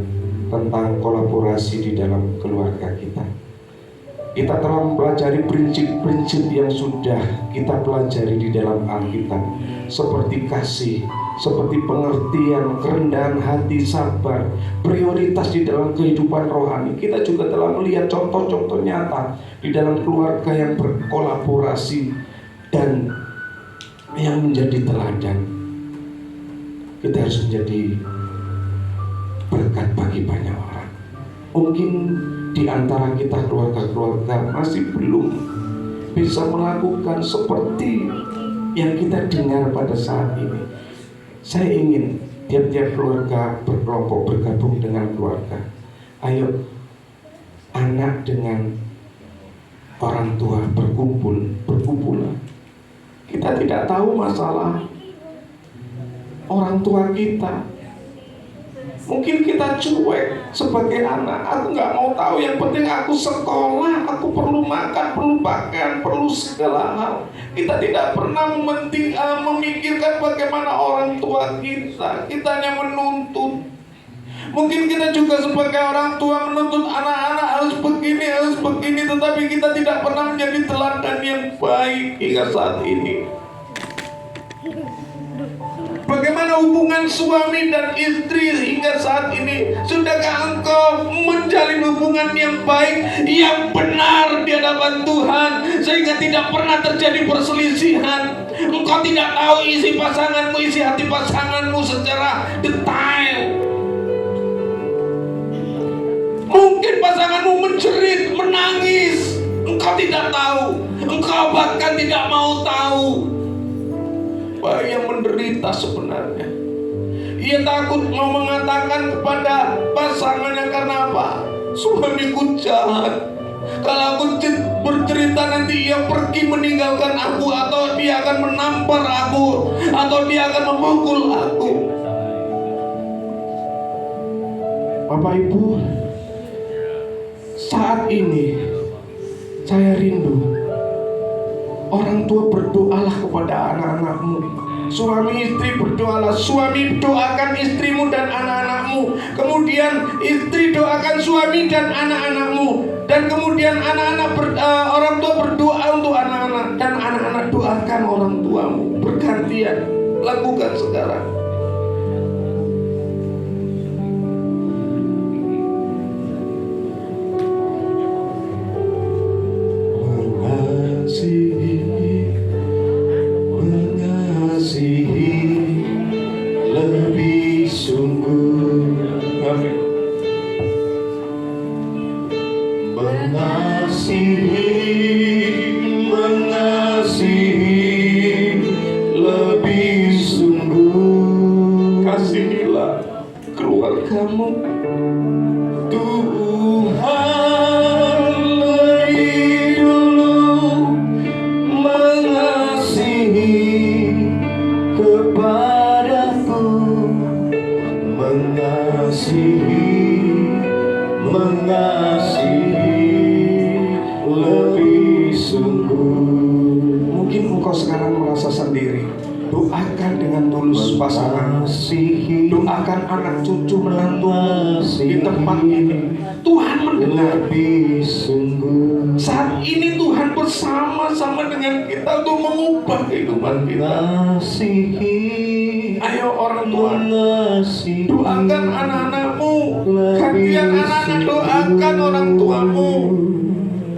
tentang kolaborasi di dalam keluarga kita. Kita telah mempelajari prinsip-prinsip yang sudah kita pelajari di dalam Alkitab, seperti kasih, seperti pengertian, kerendahan hati, sabar, prioritas di dalam kehidupan rohani. Kita juga telah melihat contoh-contoh nyata di dalam keluarga yang berkolaborasi dan yang menjadi teladan. Kita harus menjadi berkat bagi banyak orang. Mungkin di antara kita keluarga-keluarga masih belum bisa melakukan seperti yang kita dengar pada saat ini. Saya ingin tiap-tiap keluarga berkelompok bergabung dengan keluarga. Ayo anak dengan orang tua berkumpulan. Kita tidak tahu masalah orang tua kita. Mungkin kita cuek sebagai anak. Aku nggak mau tahu, yang penting aku sekolah, aku perlu makan, perlu pakaian, perlu segala hal. Kita tidak pernah memikirkan bagaimana orang tua kita. Kita hanya menuntut. Mungkin kita juga sebagai orang tua menuntut anak-anak harus begini, tetapi kita tidak pernah menjadi teladan yang baik hingga saat ini. Bagaimana hubungan suami dan istri hingga saat ini? Sudahkah engkau menjalin hubungan yang baik, yang benar di hadapan Tuhan, sehingga tidak pernah terjadi perselisihan? Engkau tidak tahu isi pasanganmu, isi hati pasanganmu secara detail. Mungkin pasanganmu menjerit, menangis, engkau tidak tahu. Engkau bahkan tidak mau tahu bahwa ia menderita sebenarnya. Ia takut mau mengatakan kepada pasangannya, karena apa? Suamiku jahat. Kalau aku bercerita nanti ia pergi meninggalkan aku, atau dia akan menampar aku, atau dia akan memukul aku. Bapak Ibu, saat ini saya rindu orang tua berdoalah kepada anak-anakmu. Suami istri berdoalah. Suami doakan istrimu dan anak-anakmu. Kemudian istri doakan suami dan anak-anakmu. Dan kemudian orang tua berdoa untuk anak-anak. Dan anak-anak doakan orang tuamu. Bergantian. Lakukan sekarang. Lebih sungguh, amin. Mengasihi lebih pasangan, doakan anak cucu menantumu di tempat ini. Tuhan mendengar. Saat ini Tuhan bersama-sama dengan kita untuk mengubah kehidupan kita. Ayo orang tua, doakan anak-anakmu. Kalian anak-anak, doakan orang tuamu.